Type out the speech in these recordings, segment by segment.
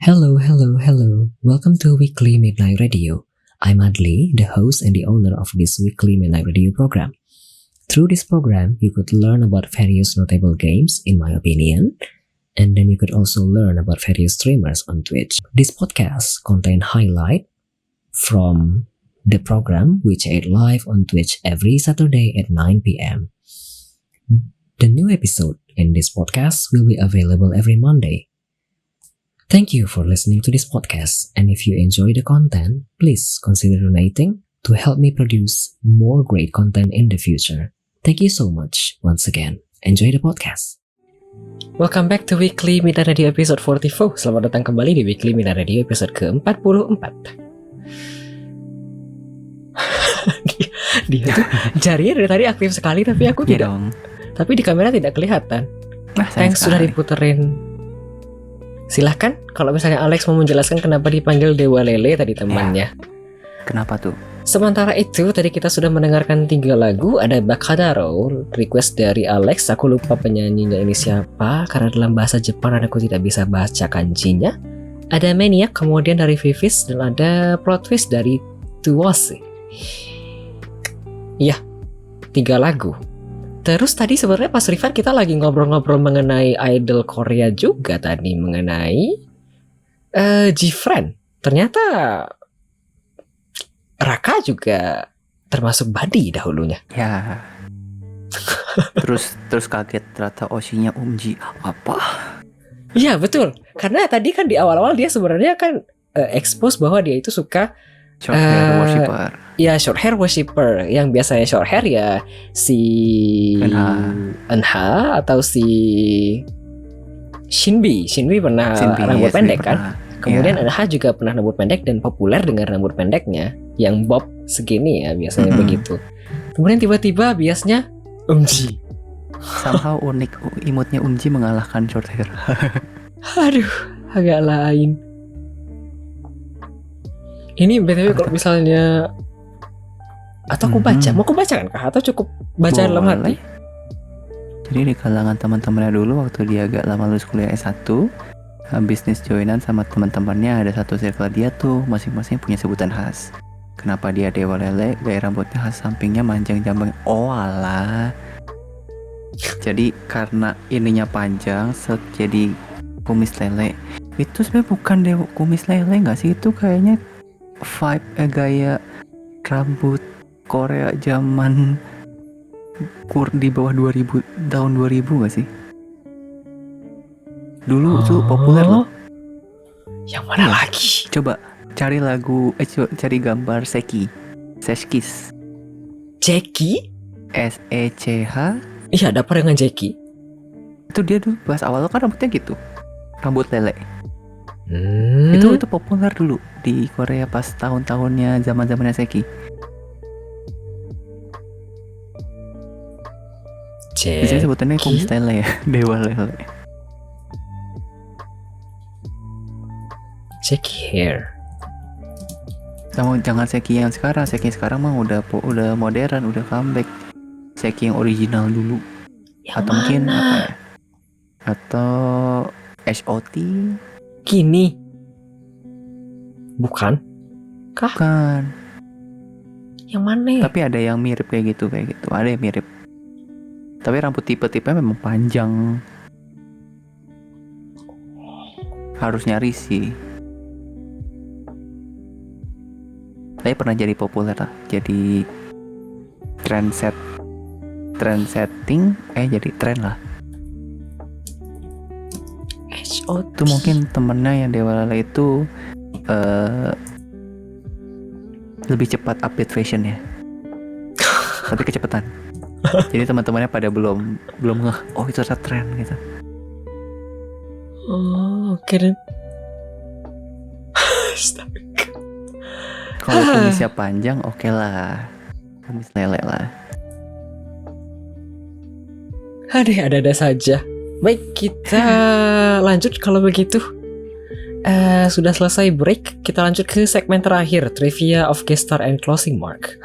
Hello, hello, hello. Welcome to Weekly Midnight Radio. I'm Adli, the host and the owner of this Weekly Midnight Radio program. Through this program, you could learn about various notable games, in my opinion, and then you could also learn about various streamers on Twitch. This podcast contains highlight from the program which aired live on Twitch every Saturday at 9 p.m. The new episode in this podcast will be available every Monday. Thank you for listening to this podcast, and if you enjoy the content, please consider donating to help me produce more great content in the future. Thank you so much once again. Enjoy the podcast. Welcome back to Weekly Midnight Radio episode 44. Selamat datang kembali di Weekly Midnight Radio episode ke-44. Dia tuh jarinya dari tadi aktif sekali, tapi aku tidak. Tapi di kamera tidak kelihatan. Thanks sudah diputerin. Silahkan, kalau misalnya Alex mau menjelaskan kenapa dipanggil Dewa Lele tadi temannya. Kenapa tuh? Sementara itu, tadi kita sudah mendengarkan 3 lagu. Ada Bakadaro, request dari Alex. Aku lupa penyanyinya ini siapa, karena dalam bahasa Jepang aku tidak bisa baca kanjinya. Ada Maniac, kemudian dari Vivis, dan ada Plot Twist dari Tuwase. Iya, 3 lagu. Terus tadi sebenarnya pas Rifan kita lagi ngobrol-ngobrol mengenai idol Korea juga tadi, mengenai G-Friend. Ternyata Raka juga termasuk body dahulunya. Ya. terus kaget ternyata Oshinya Umji. Apa? Iya betul. Karena tadi kan di awal-awal dia sebenarnya kan expose bahwa dia itu suka short hair worshipper. Ya short hair worshipper. Yang biasanya short hair ya si Enha atau si Shinbi pernah rambut pendek kan. Kemudian Enha juga pernah rambut pendek dan populer dengan rambut pendeknya yang bob segini ya biasanya begitu. Kemudian tiba-tiba biasanya Umji. Somehow unik, imutnya Umji mengalahkan short hair. Aduh, agak lain. Ini BTW kalau misalnya atau aku baca, mau aku baca kan kah? Atau cukup baca dalam hati? Jadi di kalangan teman-temannya dulu waktu dia agak lama lulus kuliah S1, bisnis joinan sama teman-temannya ada satu circle dia tuh masing-masing punya sebutan khas. Kenapa dia Dewa Lele? Gaya rambutnya khas sampingnya manjang jambang. Oh alah. Jadi karena ininya panjang, jadi kumis lele. Itu sebenarnya bukan Dewa kumis lele nggak sih? Itu kayaknya vibe gaya rambut Korea zaman di bawah 2000 tahun 2000 gak sih? Dulu tuh populer loh. Yang mana lagi? Coba cari lagu cari gambar Sechkis. Jackie? SECH. Iya, ada apa dengan Jackie? Itu dia dulu pas awal kan rambutnya gitu. Rambut lele. Itu populer dulu di Korea pas tahun-tahunnya zaman-zamannya Seki. Biasanya sebutannya kumis lele ya, Dewa Lele. Seki hair. Sama jangan Seki yang sekarang, Seki sekarang mah udah modern, udah comeback. Seki yang original dulu. Yang atau mana? Mungkin apa ya? Atau HOT. Gini. Bukan? Kah? Bukan. Yang mana ya? Tapi ada yang mirip kayak gitu. Ada yang mirip. Tapi rambut tipe-tipe memang panjang. Harus nyari sih. Tapi pernah jadi populer lah. Jadi trendsetting. Jadi tren lah. Itu mungkin temennya yang Dewa Lele itu lebih cepat update fashion ya. Tapi kecepatan. Jadi teman-temannya pada belum ngeh. Oh itu ada tren gitu. Oh oke dan. Kalau kumisnya panjang oke lah. Kumis lele lah. Aduh ada saja. Baik, kita lanjut kalau begitu. Sudah selesai break, kita lanjut ke segmen terakhir, Trivia of Guest Star and Closing Mark.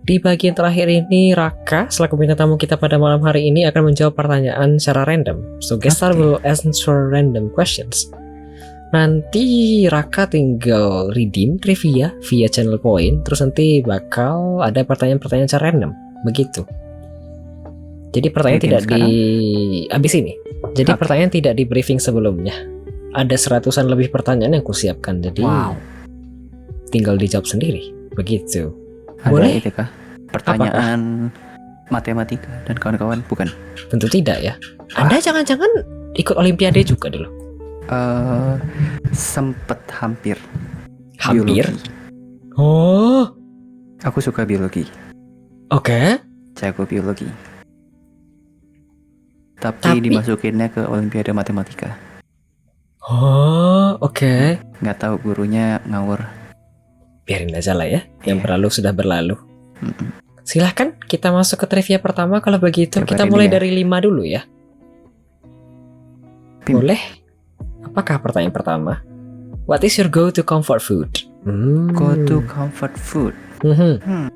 Di bagian terakhir ini, Raka, selaku bintang tamu kita pada malam hari ini akan menjawab pertanyaan secara random. So, Guest Star will answer random questions. Nanti Raka tinggal redeem trivia via channel point, terus nanti bakal ada pertanyaan-pertanyaan secara random, begitu. Jadi pertanyaan Bikin tidak sekarang? abis ini. Jadi Oke. pertanyaan tidak di briefing sebelumnya. Ada 100-an lebih pertanyaan yang kusiapkan, jadi Wow. tinggal dijawab sendiri, begitu. Ada Boleh? itu kah? Pertanyaan matematika dan kawan-kawan? Bukan. Tentu tidak ya. Anda jangan-jangan ikut olimpiade juga dulu? Sempet hampir. Hampir? Biologi. Oh, Aku suka biologi. oke. Jago biologi. Tapi dimasukinnya ke olimpiade matematika. Oh, oke. Nggak tahu gurunya ngawur. Biarin aja lah ya. Yang Iya. berlalu sudah berlalu. Mm-mm. Silahkan kita masuk ke trivia pertama. Kalau begitu Coba kita ini mulai ya. dari 5 dulu ya. Pim. Boleh? Apakah pertanyaan pertama? What is your go-to comfort food? Go to comfort food. Mhm.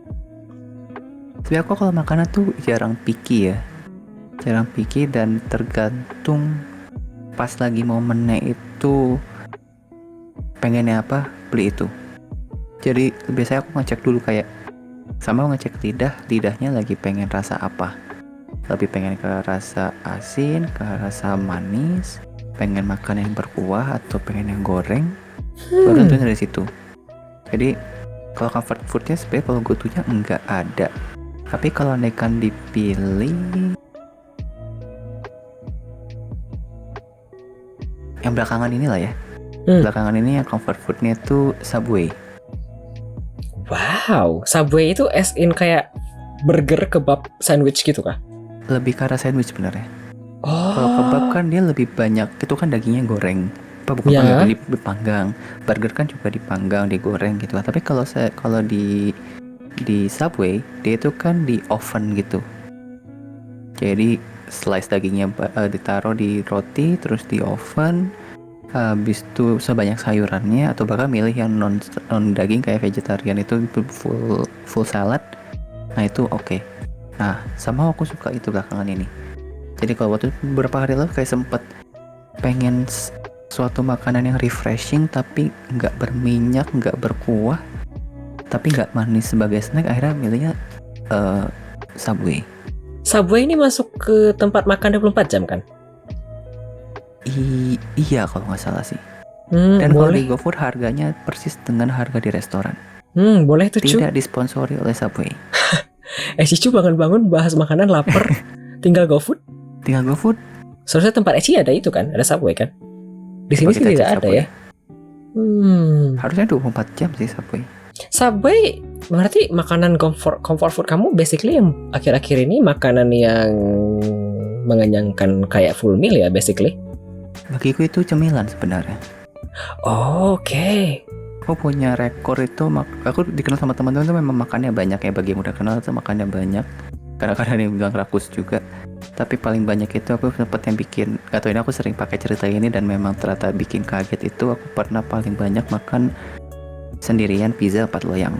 Tapi aku kalau makanan tuh jarang picky ya. Jarang picky dan tergantung pas lagi momennya itu pengennya apa, beli itu. Jadi biasanya aku ngecek dulu kayak sama ngecek lidahnya lagi pengen rasa apa. Lebih pengen ke rasa asin, ke rasa manis, pengen makan yang berkuah atau pengen yang goreng. Baru tentunya dari situ. Jadi kalau comfort foodnya sebenarnya kalau go-to-nya enggak ada. Tapi kalau nekan dipilih yang belakangan inilah ya. Belakangan ini yang comfort foodnya tuh Subway. Wow, Subway itu as in kayak burger, kebab, sandwich gitu kah? Lebih ke arah sandwich sebenarnya. Oh. Kalau kebab kan dia lebih banyak, itu kan dagingnya goreng. Apa bukan Ya. dipanggang. Burger kan juga dipanggang, digoreng gitu. Tapi kalau di Subway dia itu kan di oven gitu. Jadi slice dagingnya ditaruh di roti terus di oven. Habis itu sebanyak sayurannya atau bahkan milih yang non daging kayak vegetarian itu full salad. Nah itu oke. Nah sama aku suka itu belakangan ini. Jadi kalau waktu beberapa hari lalu kayak sempet pengen suatu makanan yang refreshing tapi nggak berminyak, nggak berkuah, tapi nggak manis sebagai snack, akhirnya milihnya Subway. Subway ini masuk ke tempat makan 24 jam kan? Iya kalau nggak salah sih. Dan kalau di Boleh. GoFood harganya persis dengan harga di restoran. Boleh tuh Cu. Tidak disponsori oleh Subway. Si Cu bangun-bangun bahas makanan lapar. Tinggal GoFood. Tinggal GoFood. Seharusnya tempat Eci ada itu kan? Ada Subway kan? Di sini Coba sih kita tidak cek ada Subway. ya. Harusnya 24 jam sih Subway. Subway berarti makanan comfort food kamu basically yang akhir-akhir ini makanan yang mengenyangkan kayak full meal ya basically. Bagiku itu cemilan sebenarnya. Oke. Aku punya rekor itu, aku dikenal sama teman-teman tuh memang makannya banyak ya. Bagi yang udah kenal tuh makannya banyak. Kadang-kadang ada yang bilang rakus juga. Tapi paling banyak itu aku sempat yang bikin, gak tau ini aku sering pakai cerita ini dan memang ternyata bikin kaget itu. Aku pernah paling banyak makan sendirian pizza 4 loyang.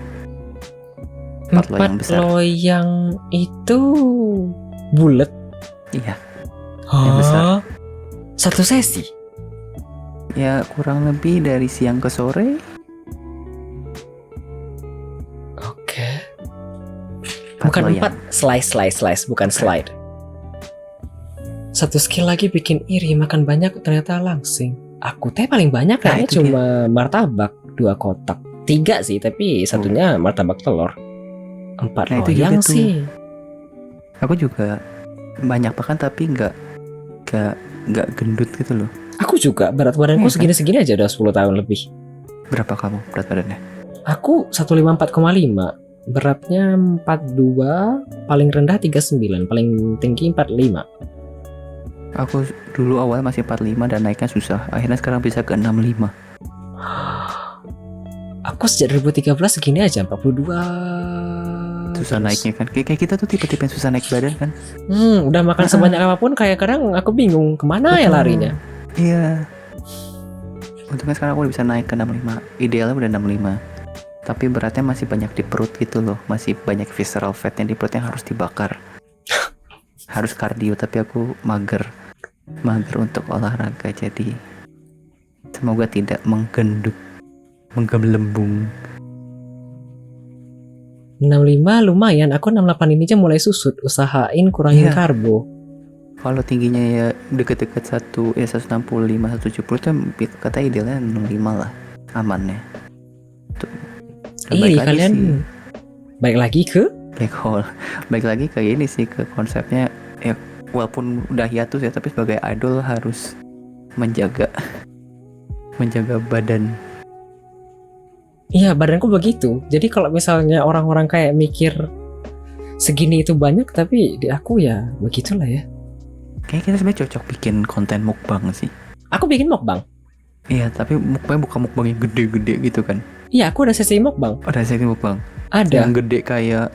4 loyang besar. Loyang itu bulat. Iya, yang besar. Satu sesi. Ya kurang lebih dari siang ke sore. Oke. 4 Bukan loyang. 4 slice, bukan slide. Satu skill lagi bikin iri, makan banyak ternyata langsing. Aku teh paling banyak kayaknya itu cuma martabak 2 kotak. 3 sih, tapi satunya martabak telur. 4 Nah, itu loyang juga tuh. sih. Aku juga banyak makan tapi nggak gendut gitu loh. Aku juga berat badanku Iya, kan? segini-segini aja udah 10 tahun lebih. Berapa kamu berat badannya? Aku 154,5. Beratnya 42, paling rendah 39, paling tinggi 45. Aku dulu awal masih 45 dan naiknya susah. Akhirnya sekarang bisa ke 65. Aku sejak 2013 segini aja 42. Susah naiknya kan. Kayak kita tuh tipe-tipe yang susah naik badan kan. Udah makan sebanyak apapun kayak kadang aku bingung kemana ya Betul. larinya. Iya. Untungnya sekarang aku udah bisa naik ke 65. Idealnya udah 65. Tapi beratnya masih banyak di perut gitu loh. Masih banyak visceral fat yang di perut yang harus dibakar. Harus kardio tapi aku mager untuk olahraga jadi Semoga tidak menggelembung. 65 lumayan, aku 68 ini aja mulai susut. Usahain kurangin Iya. karbo. Kalau tingginya ya deket-deket 165, 170 tuh kata idealnya 65 lah amannya. Tuh. Ih, kalian balik lagi ke black hole. Baik lagi ke ini sih, ke konsepnya ya, walaupun udah hiatus ya, tapi sebagai idol harus menjaga badan. Iya, badanku begitu. Jadi kalau misalnya orang-orang kayak mikir segini itu banyak, tapi di aku ya begitulah ya. Kayaknya kita sebenarnya cocok bikin konten mukbang sih. Aku bikin mukbang. Iya, tapi mukbang bukan mukbang yang gede-gede gitu kan. Iya, aku ada sesi mukbang. Ada sesi mukbang. Ada. Yang gede kayak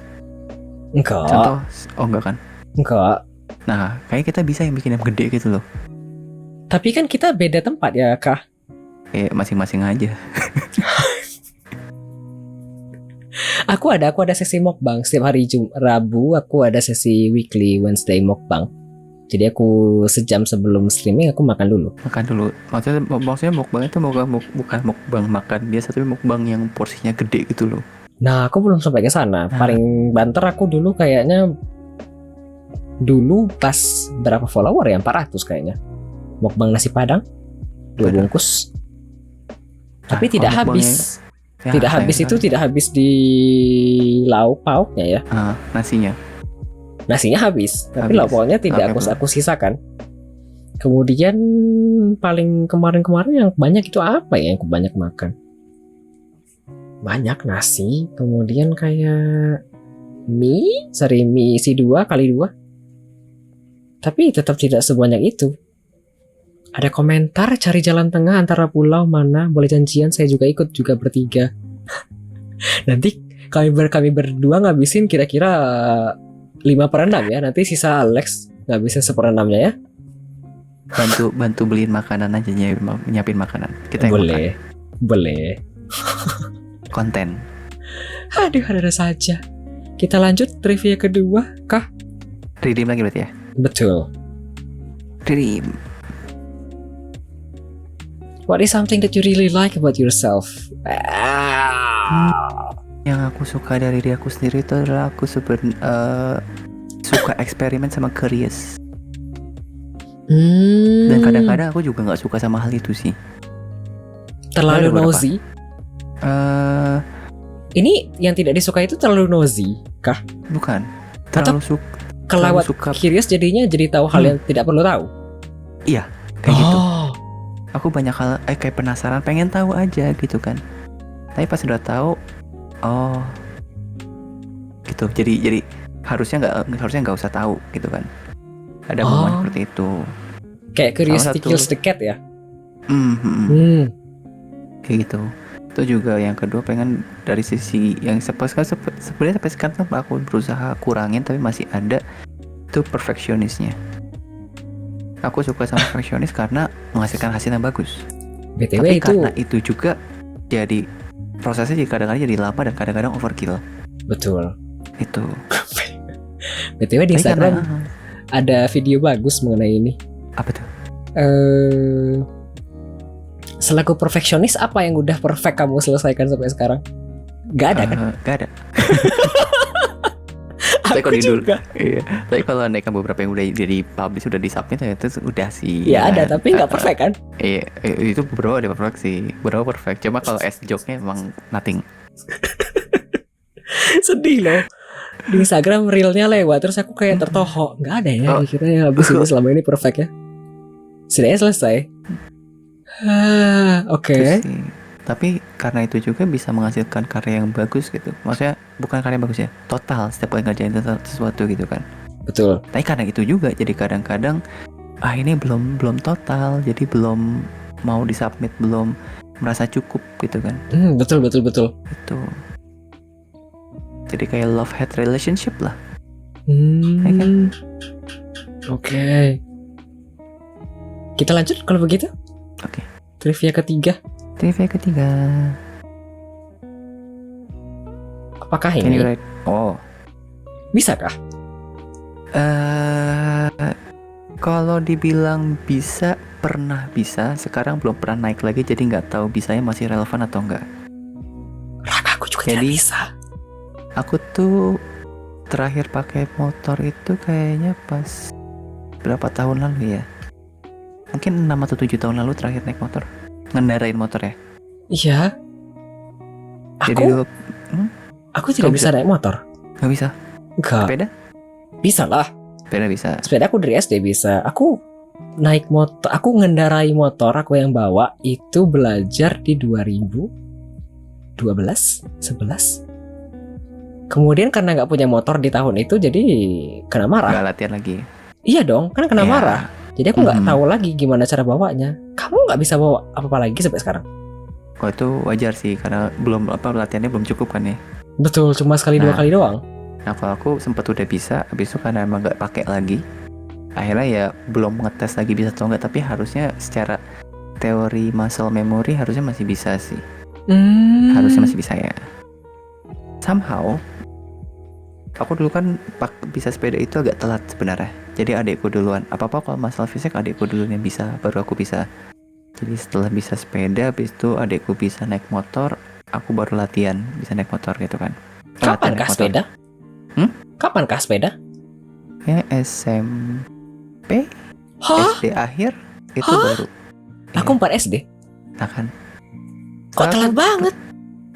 Enggak. contoh, oh enggak kan? Enggak. Nah, kayak kita bisa yang bikin yang gede gitu loh. Tapi kan kita beda tempat ya, Kak. Kayak masing-masing aja. Aku ada sesi mukbang setiap hari Rabu. Aku ada sesi weekly Wednesday mukbang. Jadi aku sejam sebelum streaming aku makan dulu. Makan dulu. Maksudnya mukbang itu bukan mukbang makan biasa, tapi mukbang yang porsinya gede gitu loh. Nah, aku belum sampai ke sana. Paling banter aku dulu kayaknya pas berapa follower ya? 400 kayaknya. Mukbang nasi padang 2 bungkus. Tapi tidak habis. Ya, tidak habis itu tidak habis di lauk pauknya ya. Nasinya habis, tapi lauk pauknya tidak aku sisakan. Kemudian paling kemarin yang banyak itu apa ya yang aku banyak makan? Banyak nasi, kemudian kayak mie isi 2 kali 2. Tapi tetap tidak sebanyak itu. Ada komentar cari jalan tengah antara pulau mana, boleh janjian saya juga ikut juga bertiga. Nanti kami berdua ngabisin kira-kira 5/6 ya. Nanti sisa Alex ngabisin 1/6-nya ya. Bantu beliin makanan aja, nyiapin makanan. Kita yang boleh. makan. Boleh. Konten. Aduh, ada saja. Kita lanjut trivia kedua, kah? Redeem lagi berarti ya? Betul. Redeem. What is something that you really like about yourself? Yang aku suka dari diri aku sendiri itu adalah aku suka eksperimen sama curious. Dan kadang-kadang aku juga nggak suka sama hal itu sih. Terlalu nosy. Ini yang tidak disuka itu terlalu nosy, kah? Bukan. Terlalu kelewat curious jadinya jadi tahu hal yang tidak perlu tahu. Iya, kayak gitu. Aku banyak hal kayak penasaran, pengen tahu aja gitu kan. Tapi pas udah tahu, gitu. Jadi harusnya nggak usah tahu gitu kan. Ada momen seperti itu. Kayak curiosity kills the cat ya. Kayak gitu. Itu juga yang kedua, pengen dari sisi yang sebenarnya sampai sekarang aku berusaha kurangin tapi masih ada, itu perfeksionisnya. Aku suka sama perfeksionis karena menghasilkan hasil yang bagus. BTW tapi itu karena itu juga jadi prosesnya kadang-kadang jadi lama dan kadang-kadang overkill. Betul. Itu. BTW di Instagram ada video bagus mengenai ini. Apa tuh? Selaku perfeksionis, apa yang udah perfect kamu selesaikan sampai sekarang? Gak ada kan? Gak ada. Aku juga. Iya. Tapi kalau naikkan beberapa yang udah jadi publish, udah disubmit ya itu udah sih. Ya ada, tapi nggak perfect kan? Iya, itu beberapa ada perfect sih, beberapa perfect. Cuma kalau joke-nya emang nothing. Sedih loh. Di Instagram reelnya lewat, terus aku kayak tertohok. Nggak ada ya, kira-kira habis ini selama ini perfect ya. Setidaknya selesai. Oke. Tapi karena itu juga bisa menghasilkan karya yang bagus gitu. Maksudnya bukan karya yang bagus ya, total setiap kali ngerjain sesuatu gitu kan. Betul. Tapi karena itu juga jadi kadang-kadang ini belum total, jadi belum mau disubmit, belum merasa cukup gitu kan. Betul. Itu. Jadi kayak love hate relationship lah. Kan? Oke. Kita lanjut kalau begitu. Oke. Trivia ketiga. Apakah ini? Oh. Bisakah? Kalau dibilang bisa, pernah bisa. Sekarang belum pernah naik lagi, jadi nggak tahu bisanya masih relevan atau enggak. Aku juga tidak Jadi- bisa. Aku tuh terakhir pakai motor itu kayaknya pas berapa tahun lalu ya? Mungkin 6 atau 7 tahun lalu terakhir naik motor. Ngendarain motor ya. Iya. Jadi Aku dulu aku tidak Kamu bisa naik motor. nggak bisa. Enggak. Sepeda? Bisa lah. Sepeda bisa. Sepeda aku dari SD bisa. Aku naik motor, aku ngendarai motor, aku yang bawa itu belajar di 2012, 11. Kemudian karena nggak punya motor di tahun itu, jadi kena marah. Nggak latihan lagi. Iya dong, kan kena Ya. marah. Jadi aku nggak Mhm. tahu lagi gimana cara bawanya. Kamu nggak bisa bawa apa-apa lagi sampai sekarang? Kalau itu wajar sih, karena belum latihannya belum cukup kan ya. Betul, cuma sekali dua Nah. kali doang. Nah kalau aku sempet udah bisa, habis itu karena emang nggak pakai lagi, akhirnya ya belum ngetes lagi bisa atau enggak, tapi harusnya secara teori muscle memory harusnya masih bisa sih. Harusnya masih bisa ya. Somehow aku dulu kan bisa sepeda itu agak telat sebenarnya. Jadi adikku duluan. Apa-apa kalau masalah fisik adikku duluan yang bisa, baru aku bisa. Jadi setelah bisa sepeda, habis itu adikku bisa naik motor, aku baru latihan bisa naik motor gitu kan. Kapan Latihan kah naik motor. sepeda? Kapan kah sepeda? Ya SMP, Hah? SD akhir itu Hah? baru. Aku 4 SD. Nah kan. Kok Karena telat aku- banget?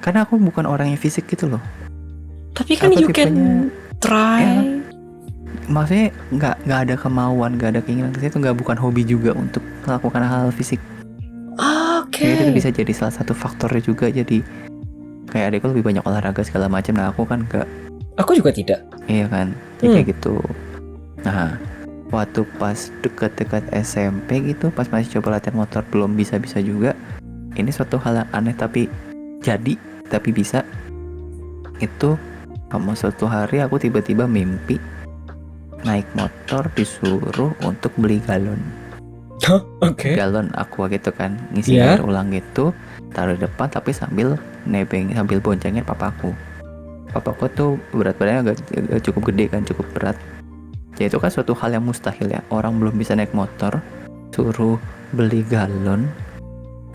Karena aku bukan orang yang fisik gitu loh. Tapi kan Aku you can tipenya- try. Ya. Maksudnya nggak ada kemauan, nggak ada keinginan ke situ, nggak bukan hobi juga untuk melakukan hal fisik. Oke. Jadi itu bisa jadi salah satu faktornya juga. Jadi kayak adikku lebih banyak olahraga segala macam. Nah aku kan nggak, Aku juga tidak. iya kan, jadi kayak gitu. Nah waktu pas dekat-dekat SMP gitu, pas masih coba latihan motor belum bisa-bisa juga. Ini suatu hal yang aneh tapi bisa. Itu suatu hari aku tiba-tiba mimpi naik motor disuruh untuk beli galon. Oke. Galon aqua gitu kan, ngisi Iya. air ulang gitu, taruh di depan tapi sambil boncengin papaku. Papaku tuh berat badannya agak cukup gede kan, cukup berat. Jadi itu kan suatu hal yang mustahil ya, orang belum bisa naik motor suruh beli galon.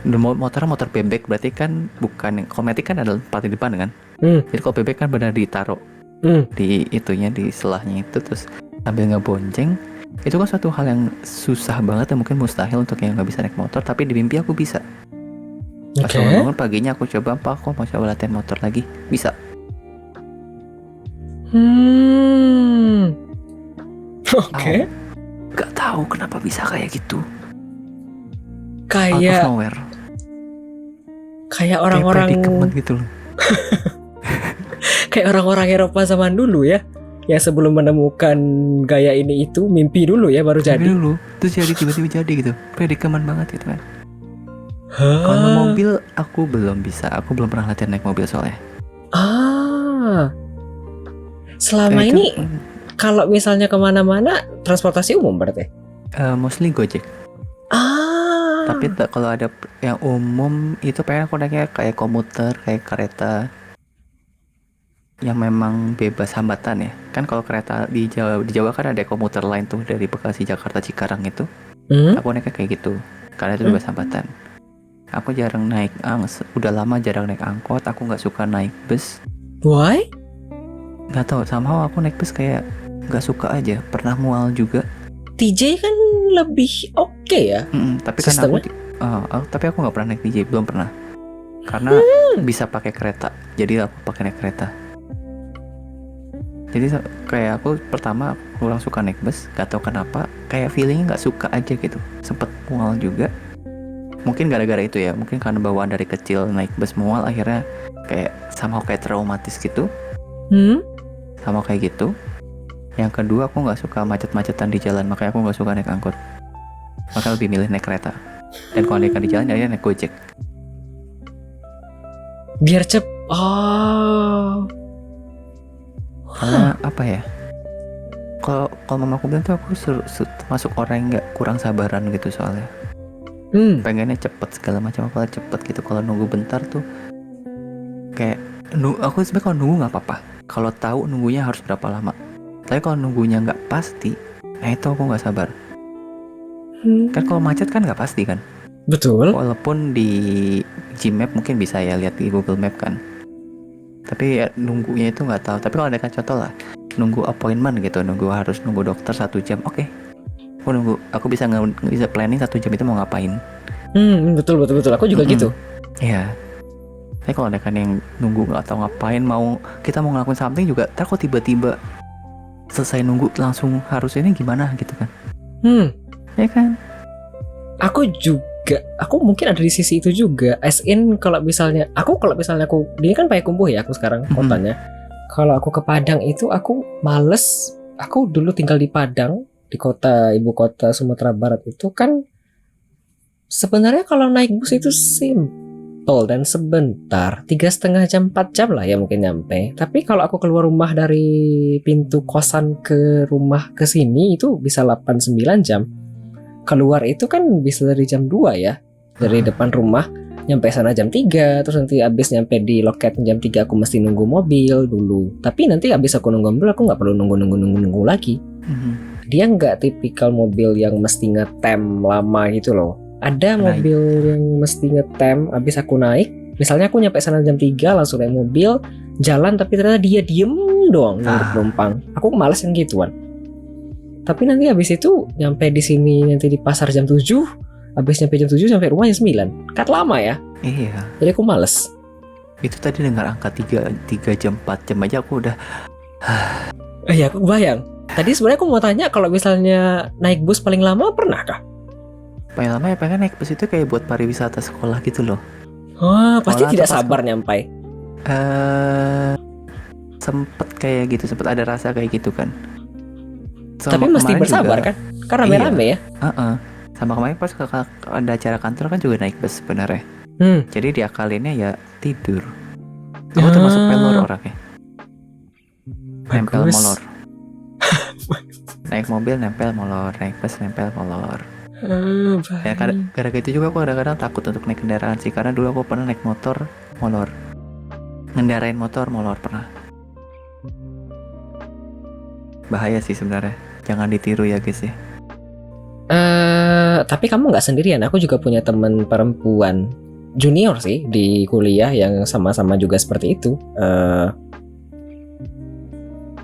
Motor bebek berarti kan bukan, kalau metik kan ada 4 di depan kan. Jadi kalau bebek kan benar ditaruh di itunya, di selahnya itu, terus sambil ngebonceng. Itu kan suatu hal yang susah banget dan mungkin mustahil untuk yang nggak bisa naik motor, tapi di mimpi aku bisa. Pas Oke. bangun paginya aku coba, Pak, aku mau coba latihan motor lagi. Bisa. Oke. Gak tahu kenapa bisa kayak gitu. Out of Kayak nowhere. kayak Kayak orang-orang predicament gitu loh. kayak orang-orang Eropa zaman dulu ya. Ya sebelum menemukan gaya ini itu mimpi dulu ya baru Jadi jadi. dulu, terus jadi tiba-tiba jadi gitu. Predicament banget gitu kan. Hah? Kalau mobil aku belum bisa. Aku belum pernah latihan naik mobil soalnya. Selama Itu, ini kalau misalnya kemana-mana transportasi umum berarti. mostly Gojek. Tapi kalau ada yang umum itu pengen aku naiknya kayak komuter, kayak kereta yang memang bebas hambatan ya. Kan kalau kereta di Jawa kan ada komuter lain tuh dari Bekasi, Jakarta, Cikarang itu. Aku naiknya kayak gitu karena itu bebas hambatan. Aku jarang naik udah lama jarang naik angkot. Aku nggak suka naik bus. Why? Nggak tahu, somehow aku naik bus kayak nggak suka aja. Pernah mual juga. TJ kan lebih oke ya. Tapi kan aku Sistemnya? tapi aku nggak pernah naik DJ, belum pernah. Karena bisa pakai kereta. Jadi aku pakai naik kereta. Jadi kayak aku pertama kurang suka naik bus, gak tahu kenapa, kayak feelingnya nggak suka aja gitu. Sempet mual juga. Mungkin gara-gara itu ya, mungkin karena bawaan dari kecil naik bus mual, akhirnya kayak kayak traumatis gitu. Sama kayak gitu. Yang kedua aku nggak suka macet-macetan di jalan, makanya aku nggak suka naik angkot. Makanya lebih milih naik kereta. Dan kalau naik di jalan, jadi naik Gojek. Biar Karena apa ya? Kalau mamaku bilang tuh aku termasuk orang yang nggak kurang sabaran gitu soalnya. Pengennya cepet segala macam, apa cepet gitu. Kalau nunggu bentar tuh kayak aku sebenarnya kalau nunggu nggak apa-apa. Kalau tahu nunggunya harus berapa lama. Tapi kalau nunggunya nggak pasti, nah itu aku nggak sabar. Kan kalau macet kan nggak pasti kan. Betul. Walaupun di Gmap mungkin bisa ya lihat di Google Map kan. Tapi ya, nunggunya itu nggak tahu. Tapi kalau ada kan contoh lah, nunggu appointment gitu, harus nunggu dokter 1 jam. Oke. Aku bisa planning 1 jam itu mau ngapain. Betul. Aku juga gitu. Iya. Tapi kalau ada kan yang nunggu nggak tahu ngapain, kita mau ngelakuin something juga, ntar kok tiba-tiba selesai nunggu langsung harus ini gimana gitu kan. Ya kan. Aku mungkin ada di sisi itu juga. As in kalau misalnya aku ini kan Payakumbuh ya aku sekarang kotanya. Kalau aku ke Padang itu aku males. Aku dulu tinggal di Padang, di ibu kota Sumatera Barat itu kan sebenarnya kalau naik bus itu simple dan sebentar, 3,5 jam 4 jam lah ya mungkin nyampe. Tapi kalau aku keluar rumah dari pintu kosan ke rumah ke sini itu bisa 8-9 jam. Keluar itu kan bisa dari jam 2 ya, dari depan rumah nyampe sana jam 3, terus nanti abis nyampe di loket jam 3 aku mesti nunggu mobil dulu. Tapi nanti abis aku nunggu mobil aku nggak perlu nunggu lagi. Dia nggak tipikal mobil yang mesti ngetem lama gitu loh. Ada mobil yang mesti ngetem abis aku naik. Misalnya aku nyampe sana jam 3 langsung naik mobil jalan, tapi ternyata dia diem doang nunggu penumpang. Aku males yang gituan. Tapi nanti habis itu nyampe di sini nanti di pasar jam 7, habis nyampe jam 7 sampai rumah jam 9. Kan lama ya? Iya. Jadi aku males. Itu tadi dengar angka 3 jam 4 jam aja aku udah Ya aku bayang. Tadi sebenarnya aku mau tanya kalau misalnya naik bus paling lama pernah kah? Paling lama ya pengen naik bus itu kayak buat pariwisata sekolah gitu loh. Pasti tidak sabar nyampai. Sempet kayak gitu, sempet ada rasa kayak gitu kan. Tapi mesti bersabar juga, kan? Karena rame-rame ya. Sama kemarin pas ada acara kantor kan juga naik bus sebenarnya. Jadi diakalinnya ya tidur. Aku termasuk pelor orangnya. Nempel molor. Naik mobil nempel molor, naik bus nempel molor. Ya gara-gara itu juga aku kadang-kadang takut untuk naik kendaraan sih, karena dulu aku pernah naik motor molor. Ngendarain motor molor pernah. Bahaya sih sebenarnya. Jangan ditiru ya guys ya. Tapi kamu nggak sendirian. Aku juga punya teman perempuan junior sih di kuliah yang sama-sama juga seperti itu.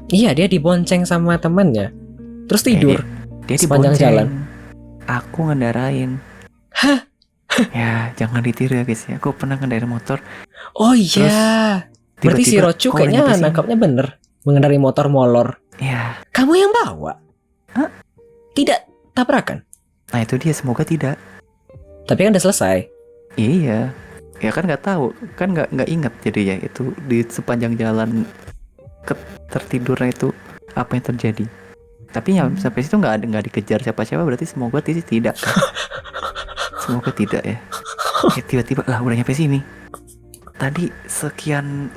Iya, dia dibonceng sama temannya, terus tidur dia sepanjang jalan. Aku ngendarain. Hah? Ya jangan ditiru ya guys ya. Aku pernah ngendarain motor. Oh iya. Berarti si Rocu kayaknya nangkapnya bener. Mengendarai motor molor. Ya. Kamu yang bawa? Tidak tabrakan? Nah itu dia, semoga tidak. Tapi kan udah selesai. Iya. Ya kan nggak tahu, kan nggak inget jadi ya itu di sepanjang jalan tertidurnya itu apa yang terjadi. Tapi ya sampai situ nggak dikejar siapa-siapa, berarti semoga tidak. Semoga tidak ya. Tiba-tiba lah udah nyampe sini. Tadi sekian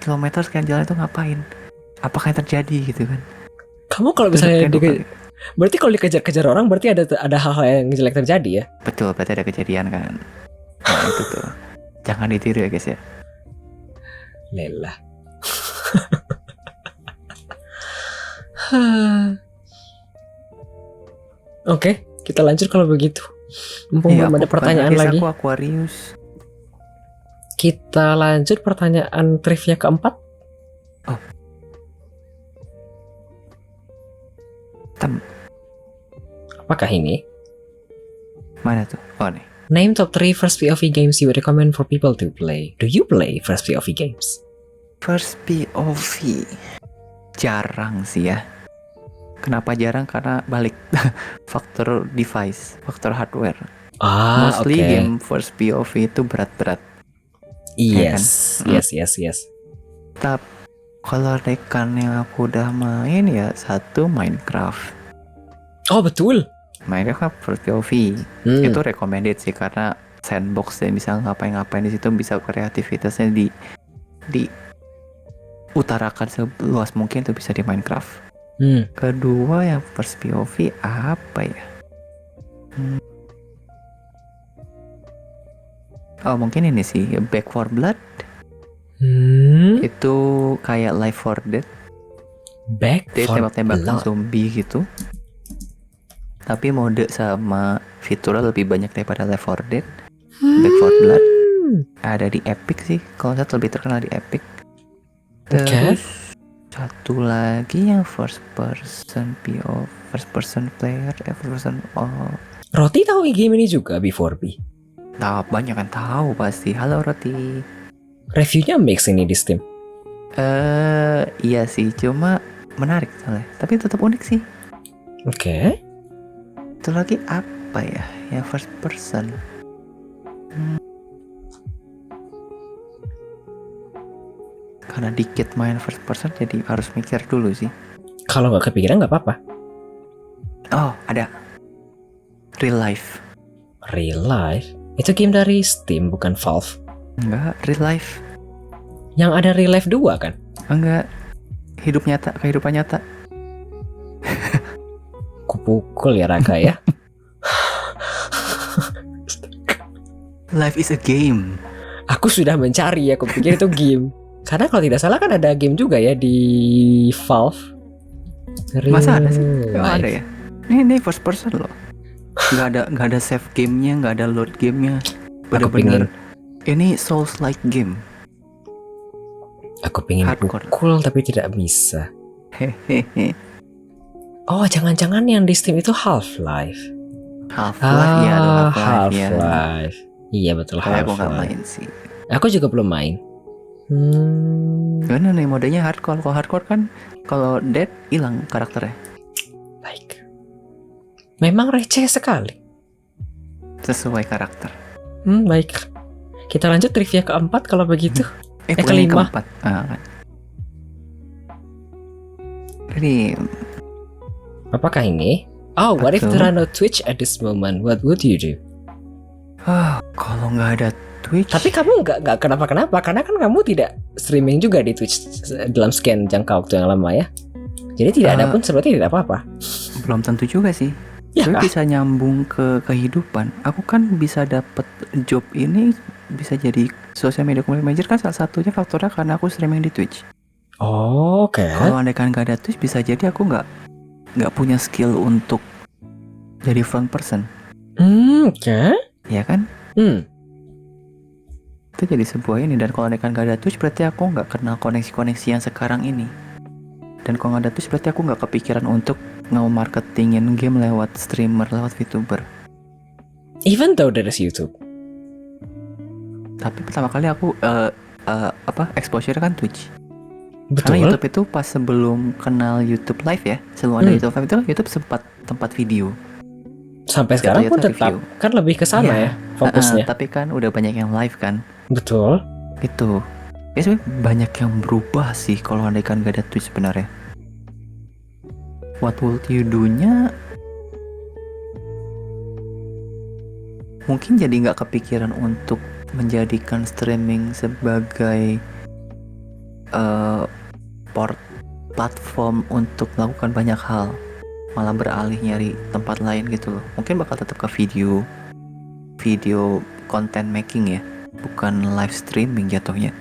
kilometer sekian jalan itu ngapain? Apakah yang terjadi gitu kan? Kamu kalau misalnya berarti kalau dikejar-kejar orang berarti ada hal-hal yang jelek terjadi ya? Betul, berarti ada kejadian kan. Nah itu tuh. Jangan ditiru ya guys ya. Lelah. Oke, kita lanjut kalau begitu. Mumpung belum ada pertanyaan lagi. Aku Aquarius. Kita lanjut pertanyaan trivia keempat. Apakah ini? Mana tuh? Oh nih. Name top 3 first POV games you would recommend for people to play. Do you play first POV games? First POV jarang sih ya. Kenapa jarang? Karena balik faktor device, faktor hardware. Mostly game first POV itu berat-berat. Yes, ya kan? yes. Tapi kalau rekan yang aku udah main ya satu Minecraft. Oh betul. Minecraft first POV itu recommended sih karena sandbox dan bisa ngapain-ngapain di situ, bisa kreativitasnya di utarakan seluas mungkin itu bisa di Minecraft. Kedua yang first POV apa ya? Oh mungkin ini sih Back 4 Blood. Itu kayak Left 4 Dead. Back 4 Blood. Tembak-tembakan zombie gitu. Tapi mode sama fiturnya lebih banyak daripada Left 4 Dead. Back 4 Blood ada di Epic sih, kalau saya lebih terkenal di Epic. Terus satu lagi yang first person player, first person. Roti tahu game ini juga B4B. Tahu, banyak kan tahu pasti. Halo Roti. Reviewnya mix ini di Steam. Iya sih, cuma menarik soalnya. Tapi tetap unik sih. Oke. Itu lagi apa ya? Yang first person. Karena dikit main first person jadi harus mikir dulu sih. Kalau nggak kepikiran nggak apa-apa. Oh, ada. Real Life. Real Life? Itu game dari Steam bukan Valve. Enggak, Real Life. Yang ada Real Life 2 kan? Enggak. Kehidupan nyata. Kupukul ya Raka ya. Life is a game. Aku sudah mencari ya, aku pikir itu game. Karena kalau tidak salah kan ada game juga ya di Valve. Masa ada sih? Nggak ada ya? Ini first person loh. Nggak ada save gamenya, nggak ada load gamenya. Bener-bener. Ini Souls-like game. Aku pengen pukul tapi tidak bisa. Hehehe. Oh, jangan-jangan yang di Steam itu Half-Life. Half-Life ya, ada Half-Life. Iya betul, Half-Life. Aku nggak main sih. Aku juga belum main. Karena nih modenya hardcore. Kalau hardcore kan, kalau Dead hilang karakternya. Baik. Memang receh sekali. Sesuai karakter. Baik. Kita lanjut trivia keempat kalau begitu. Kelima. Keempat. Kan. Jadi, apakah ini? Oh, what if there are no Twitch at this moment? What would you do? Kalau nggak ada Twitch. Tapi kamu nggak kenapa-kenapa, karena kan kamu tidak streaming juga di Twitch dalam sekian jangka waktu yang lama ya. Jadi tidak ada pun seperti tidak apa-apa. Belum tentu juga sih. Ya, tapi bisa nyambung ke kehidupan. Aku kan bisa dapet job ini, bisa jadi social media community manager kan salah satunya faktornya karena aku streaming di Twitch. Oh, oke. Kalau andaikan nggak ada Twitch, bisa jadi aku nggak punya skill untuk jadi front person. Oke. Iya kan? Itu jadi sebuah ini. Dan kalau andaikan nggak ada Twitch, berarti aku nggak kenal koneksi-koneksi yang sekarang ini. Dan kalau nggak ada Twitch, berarti aku nggak kepikiran untuk nge-marketingin game lewat streamer, lewat VTuber. Even though there is YouTube. Tapi pertama kali aku exposure kan Twitch. Betul. Karena YouTube itu pas sebelum kenal YouTube Live ya, sebelum ada YouTube Live itu YouTube sempat tempat video. Sampai sekarang pun tetap review. Kan lebih ke sana ya fokusnya. Tapi kan udah banyak yang live kan. Betul. Itu. Ya sebenarnya banyak yang berubah sih kalau andaikan gak ada Twitch sebenarnya. What would you do-nya mungkin jadi nggak kepikiran untuk menjadikan streaming sebagai platform untuk melakukan banyak hal, malah beralih nyari tempat lain gitu loh. Mungkin bakal tetap ke video content making ya, bukan live streaming jatuhnya.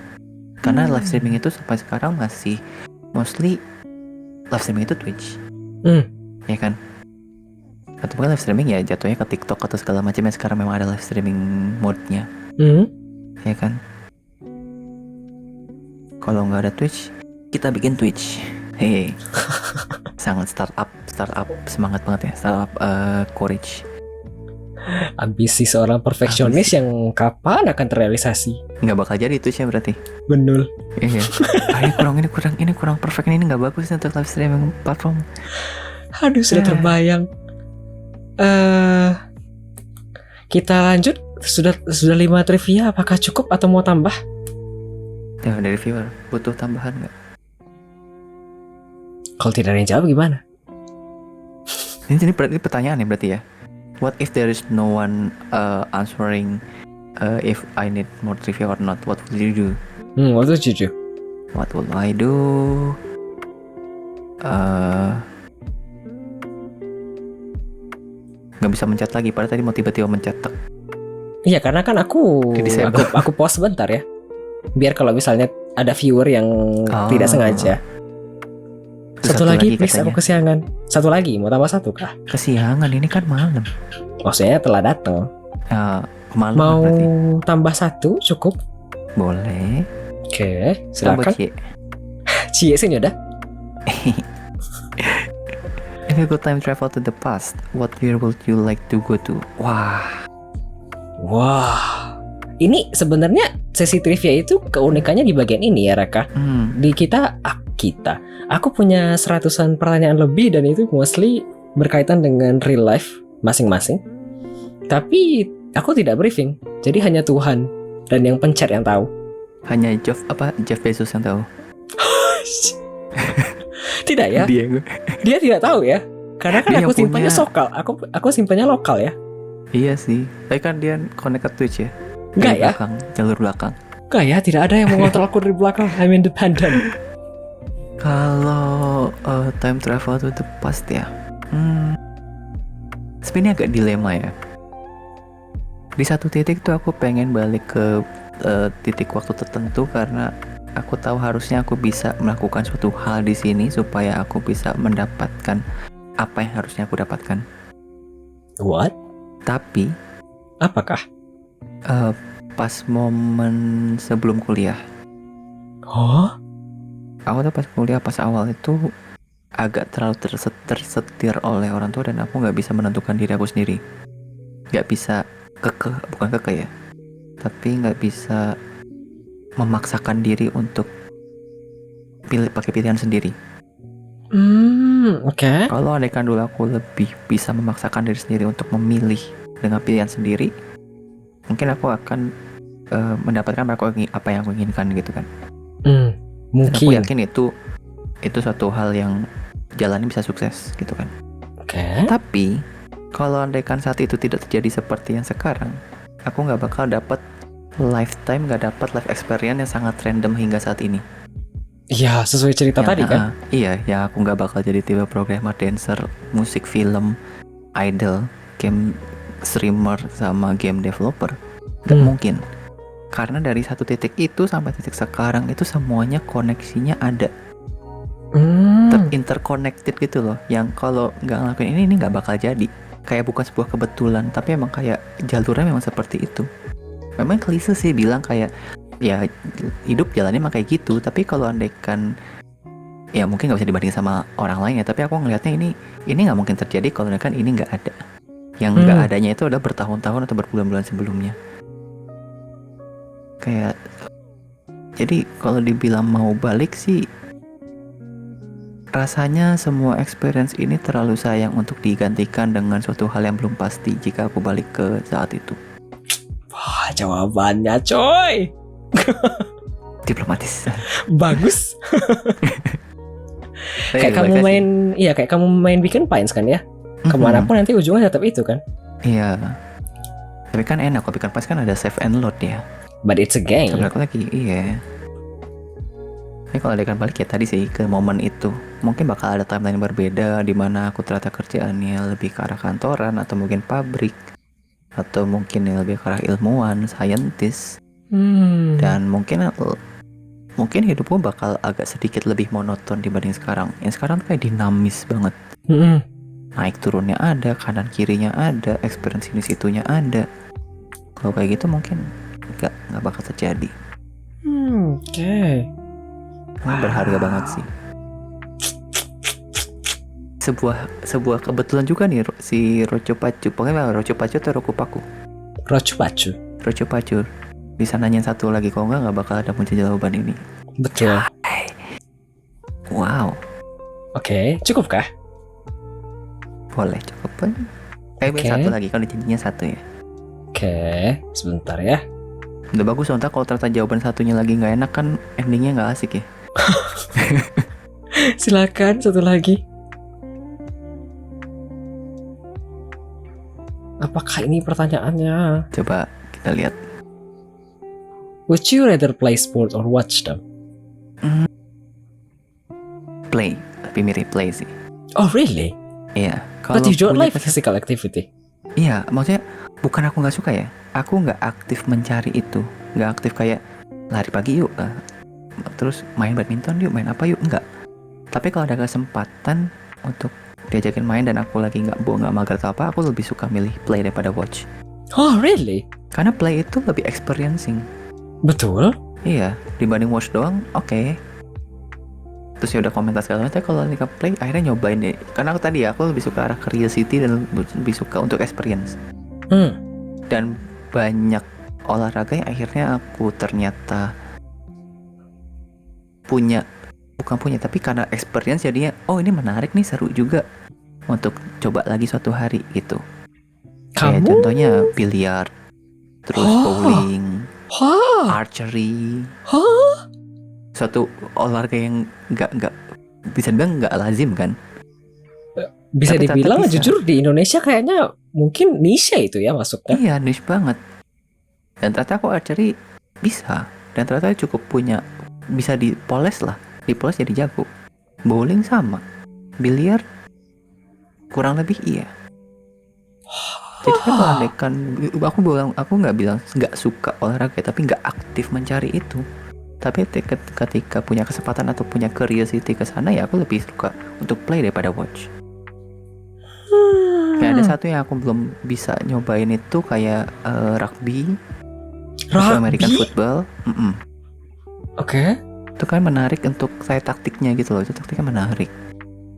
Karena live streaming itu sampai sekarang masih mostly live streaming itu Twitch. Ya kan? Atau bukan live streaming ya jatuhnya ke TikTok atau segala macam yang sekarang memang ada live streaming mode-nya. Ya kan? Kalau nggak ada Twitch, kita bikin Twitch. Hey. Sangat startup semangat banget ya, startup courage. Ambisi seorang perfeksionis yang kapan akan terrealisasi? Nggak bakal jadi Twitch ya berarti. Betul. Iya. Ini kurang perfect, ini nggak bagus untuk live streaming platform. Aduh, sudah terbayang. Kita lanjut. Sudah 5 trivia. Apakah cukup atau mau tambah? Ya, dari viewer butuh tambahan nggak? Kalau tidak ada yang jawab gimana? Ini pertanyaan ya berarti ya. What if there is no one answering if I need more trivia or not? What would you do? What would you do? What would I do? Nggak bisa mencet lagi. Padahal tadi mau tiba-tiba mencet. Iya, karena kan aku pause sebentar ya. Biar kalau misalnya ada viewer yang tidak sengaja. Satu lagi please, katanya. aku kesiangan. Satu lagi, mau tambah satu kah? Kesiangan, ini kan malam. Maksudnya telah datang. Kemalaman Mau berarti. tambah satu cukup? Boleh. Oke, Tambah silakan. Cie. Cie sini udah. If you could time travel to the past, what year would you like to go to? Wah, Wah. Ini sebenarnya sesi trivia itu keunikannya di bagian ini ya, Raka. Di kita. Aku punya 100-an pertanyaan lebih dan itu mostly berkaitan dengan real life masing-masing. Tapi aku tidak briefing, jadi hanya Tuhan dan yang pencet yang tahu. hanya Jeff Bezos yang tahu. Tidak ya? Dia tidak tahu ya. Karena kan Dia aku yang simpannya punya- lokal. Aku simpannya lokal ya. Iya sih, tapi kan dia connect ke Twitch ya. Enggak Di ya? belakang, jalur belakang. Enggak ya, tidak ada yang mengontrol aku dari belakang. I'm independent. Kalau time travel to the past ya, sebenarnya agak dilema ya. Di satu titik tuh aku pengen balik ke titik waktu tertentu karena aku tahu harusnya aku bisa melakukan suatu hal di sini supaya aku bisa mendapatkan apa yang harusnya aku dapatkan. What? Tapi Apakah? pas momen sebelum kuliah, Oh? aku tuh pas kuliah pas awal itu agak terlalu tersetir oleh orang tua dan aku nggak bisa menentukan diri aku sendiri, nggak bisa bukan kekeh ya, tapi nggak bisa memaksakan diri untuk pakai pilihan sendiri. Oke. Kalau andaikan dulu aku lebih bisa memaksakan diri sendiri untuk memilih dengan pilihan sendiri, mungkin aku akan mendapatkan apa yang aku inginkan gitu kan. Dan aku Mungkin. yakin itu suatu hal yang jalannya bisa sukses gitu kan. Oke. Tapi kalau andaikan saat itu tidak terjadi seperti yang sekarang, aku nggak bakal dapat life experience yang sangat random hingga saat ini. Iya, sesuai cerita tadi kan? Iya, ya aku nggak bakal jadi tipe programmer, dancer, musik, film, idol, game streamer, sama game developer. Nggak mungkin. Karena dari satu titik itu sampai titik sekarang itu semuanya koneksinya ada. Interconnected gitu loh. Yang kalau nggak ngelakuin ini nggak bakal jadi. Kayak bukan sebuah kebetulan, tapi emang kayak jalurnya memang seperti itu. Memang klise sih bilang kayak ya hidup jalannya emang kayak gitu. Tapi kalau andaikan ya mungkin nggak bisa dibanding sama orang lain ya. Tapi aku ngelihatnya ini nggak mungkin terjadi kalau andaikan ini nggak ada. Yang nggak adanya itu udah bertahun-tahun atau berbulan-bulan sebelumnya. Kayak jadi kalau dibilang mau balik sih, rasanya semua experience ini terlalu sayang untuk digantikan dengan suatu hal yang belum pasti jika aku balik ke saat itu. Wah, jawabannya coy. Diplomatis. Bagus. Kayak kamu main, iya kayak kamu main Weekend Pines kan ya? Kemanapun nanti ujungnya tetap itu kan? Iya. Tapi kan enak, kalau Weekend Pines kan ada save and load ya. But it's a game. Sebenarnya aku lagi, iya. Tapi kalau ada balik ya tadi sih ke momen itu, mungkin bakal ada timeline berbeda di mana aku ternyata kerjaannya lebih ke arah kantoran atau mungkin pabrik atau mungkin lebih ke arah ilmuwan, scientist. Dan mungkin hidupku bakal agak sedikit lebih monoton dibanding sekarang. Yang sekarang tuh kayak dinamis banget. Naik turunnya ada, kanan kirinya ada, experience ini situnya ada. Kalau kayak gitu mungkin nggak bakal terjadi. Oke. Berharga banget sih. Sebuah kebetulan juga nih si Roco Pacu. Pokoknya Roco Pacu atau Roku Paku. Roco Pacu. Roco Pacu. Bisa nanyain satu lagi, kalau nggak bakal ada muncul jawaban ini. Betul. Wow. Oke, cukup kah? Boleh cukup. Satu lagi, kan janjinya satu ya. Oke, sebentar ya. Udah bagus, soalnya kalau ternyata jawaban satunya lagi nggak enak kan endingnya nggak asik ya. Silakan satu lagi. Apakah ini pertanyaannya? Coba kita lihat. Would you rather play sport or watch them? Play, tapi mirip play sih. Oh really? Iya. But you don't punya like physical activity? Iya, maksudnya bukan aku nggak suka ya. Aku nggak aktif mencari itu, nggak aktif kayak lari pagi yuk, terus main badminton yuk, main apa yuk, enggak. Tapi kalau ada kesempatan untuk diajakin main dan aku lagi nggak mager atau apa, aku lebih suka milih play daripada watch. Oh really? Karena play itu lebih experiencing. Betul. Iya, dibanding watch doang, oke. Terus ya udah komentar segala macam. Tapi kalau Nika play, akhirnya nyobain deh. Karena aku lebih suka arah curiosity dan lebih suka untuk experience. Dan banyak olahraga yang akhirnya aku ternyata bukan punya, tapi karena experience jadinya, oh ini menarik nih, seru juga untuk coba lagi suatu hari gitu. Kayak contohnya biliar, terus bowling, archery, suatu olahraga yang nggak bisa dibilang nggak lazim kan. Bisa tapi dibilang bisa. Jujur di Indonesia kayaknya mungkin niche itu ya masuknya. Iya, niche banget. Dan ternyata aku archery bisa, dan ternyata cukup punya, bisa dipoles jadi jago. Bowling sama, biliar kurang lebih iya. Jadi kalau andaikan aku nggak bilang nggak suka olahraga, tapi nggak aktif mencari itu. Tapi ketika punya kesempatan atau punya curiosity ke sana, ya aku lebih suka untuk play daripada watch. Kayak ada satu yang aku belum bisa nyobain itu kayak rugby, American football. Oke. Itu kan menarik untuk saya taktiknya gitu loh. Itu taktiknya menarik.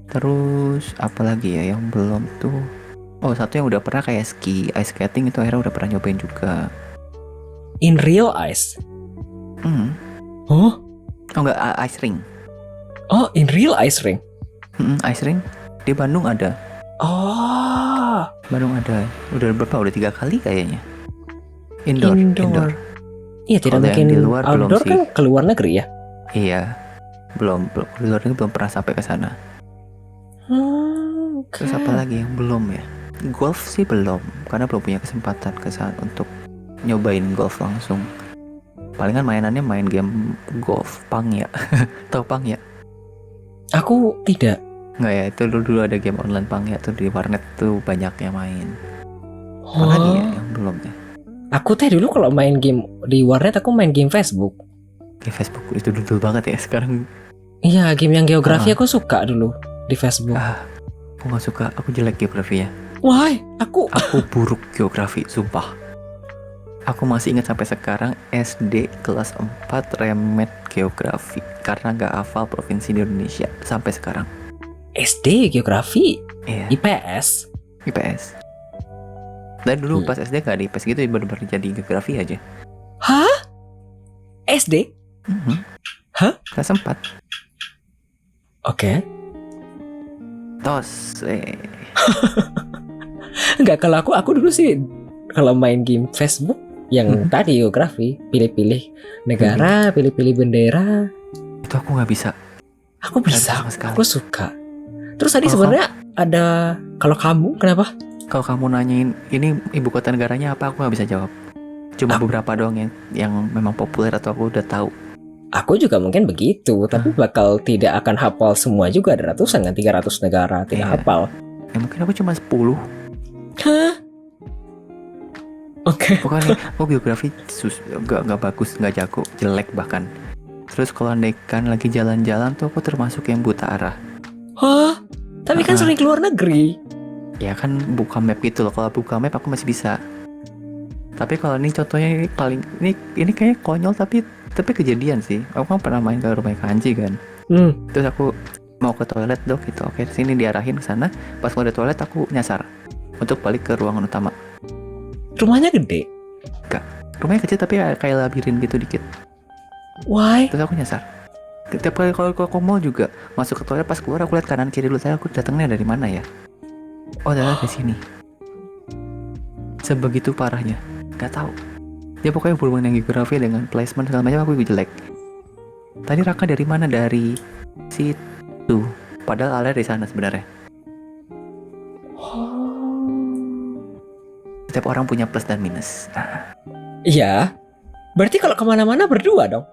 Terus apa lagi ya yang belum tuh? Oh, satu yang udah pernah kayak ice skating, itu akhirnya udah pernah nyobain juga. In real ice? Oh enggak, ice ring. Oh, in real ice ring? Ice ring di Bandung ada. Oh, Bandung ada. Udah berapa? Udah 3 kali kayaknya. Indoor. Iya, tidak Kalau mungkin yang di luar belum outdoor sih. kan ke luar negeri ya? Iya. Belum di luar negeri belum pernah sampai ke sana. Okay. Terus apa lagi yang belum ya? Golf sih belum, karena belum punya kesempatan ke sana untuk nyobain golf langsung. Palingan mainannya main game golf, Pangya. Tahu Pangya? Aku tidak. Nggak ya, itu dulu ada game online Pangya tuh di warnet tuh banyak yang main. Apa lagi ya yang belum ya? Aku teh dulu kalau main game di warnet aku main game Facebook. Game Facebook itu dulu banget ya, sekarang. Iya, game yang geografi aku suka dulu di Facebook. Aku nggak suka, aku jelek geografi ya. Why? Aku buruk geografi, sumpah. Aku masih ingat sampai sekarang SD kelas 4 remet geografi karena nggak hafal provinsi di Indonesia sampai sekarang. SD geografi? Iya. IPS? Dan dulu pas SD nggak ada IPS gitu, bener-bener jadi geografi aja. Hah? SD? Hah? Kelas 4. Oke. Tos. Enggak, kalau aku dulu sih kalau main game Facebook yang tadi geografi, pilih-pilih negara, pilih-pilih bendera. Itu aku nggak bisa. Aku bisa, sama sekali. aku suka. Terus tadi sebenarnya ada, kalau kamu kenapa? Kalau kamu nanyain ini ibu kota negaranya apa, aku nggak bisa jawab. Cuma beberapa doang yang memang populer atau aku udah tahu. Aku juga mungkin begitu, tapi bakal tidak akan hafal semua juga. Ada ratusan kan, 300 negara tidak hafal. Ya mungkin aku cuma 10. Hah? Oke. Pokoknya aku geografi gak bagus, gak jago, jelek bahkan. Terus kalau andaikan lagi jalan-jalan tuh aku termasuk yang buta arah. Hah? Tapi kan sering keluar negeri. Ya kan buka map gitu loh. Kalau buka map aku masih bisa. Tapi kalau ini contohnya ini kayak konyol tapi kejadian sih. Aku kan pernah main ke rumah Kanji kan. Terus aku mau ke toilet dok gitu. Oke, sini diarahin ke sana. Pas mau ke toilet aku nyasar untuk balik ke ruangan utama. Rumahnya gede? Enggak. Rumahnya kecil tapi kayak labirin gitu dikit. Why? Terus aku nyasar. Setiap kali kalau ke mall juga masuk ke toilet, pas keluar aku lihat kanan kiri dulu. Saya aku datangnya dari mana ya? Oh, dari sini. Sebegitu parahnya. Gak tahu. Ya pokoknya hubungan yang geografi dengan placement segala macam aku jelek. Tadi Raka dari mana? Dari situ. Padahal Alia dari sana sebenarnya. Setiap orang punya plus dan minus. Iya. Berarti kalau kemana-mana berdua dong?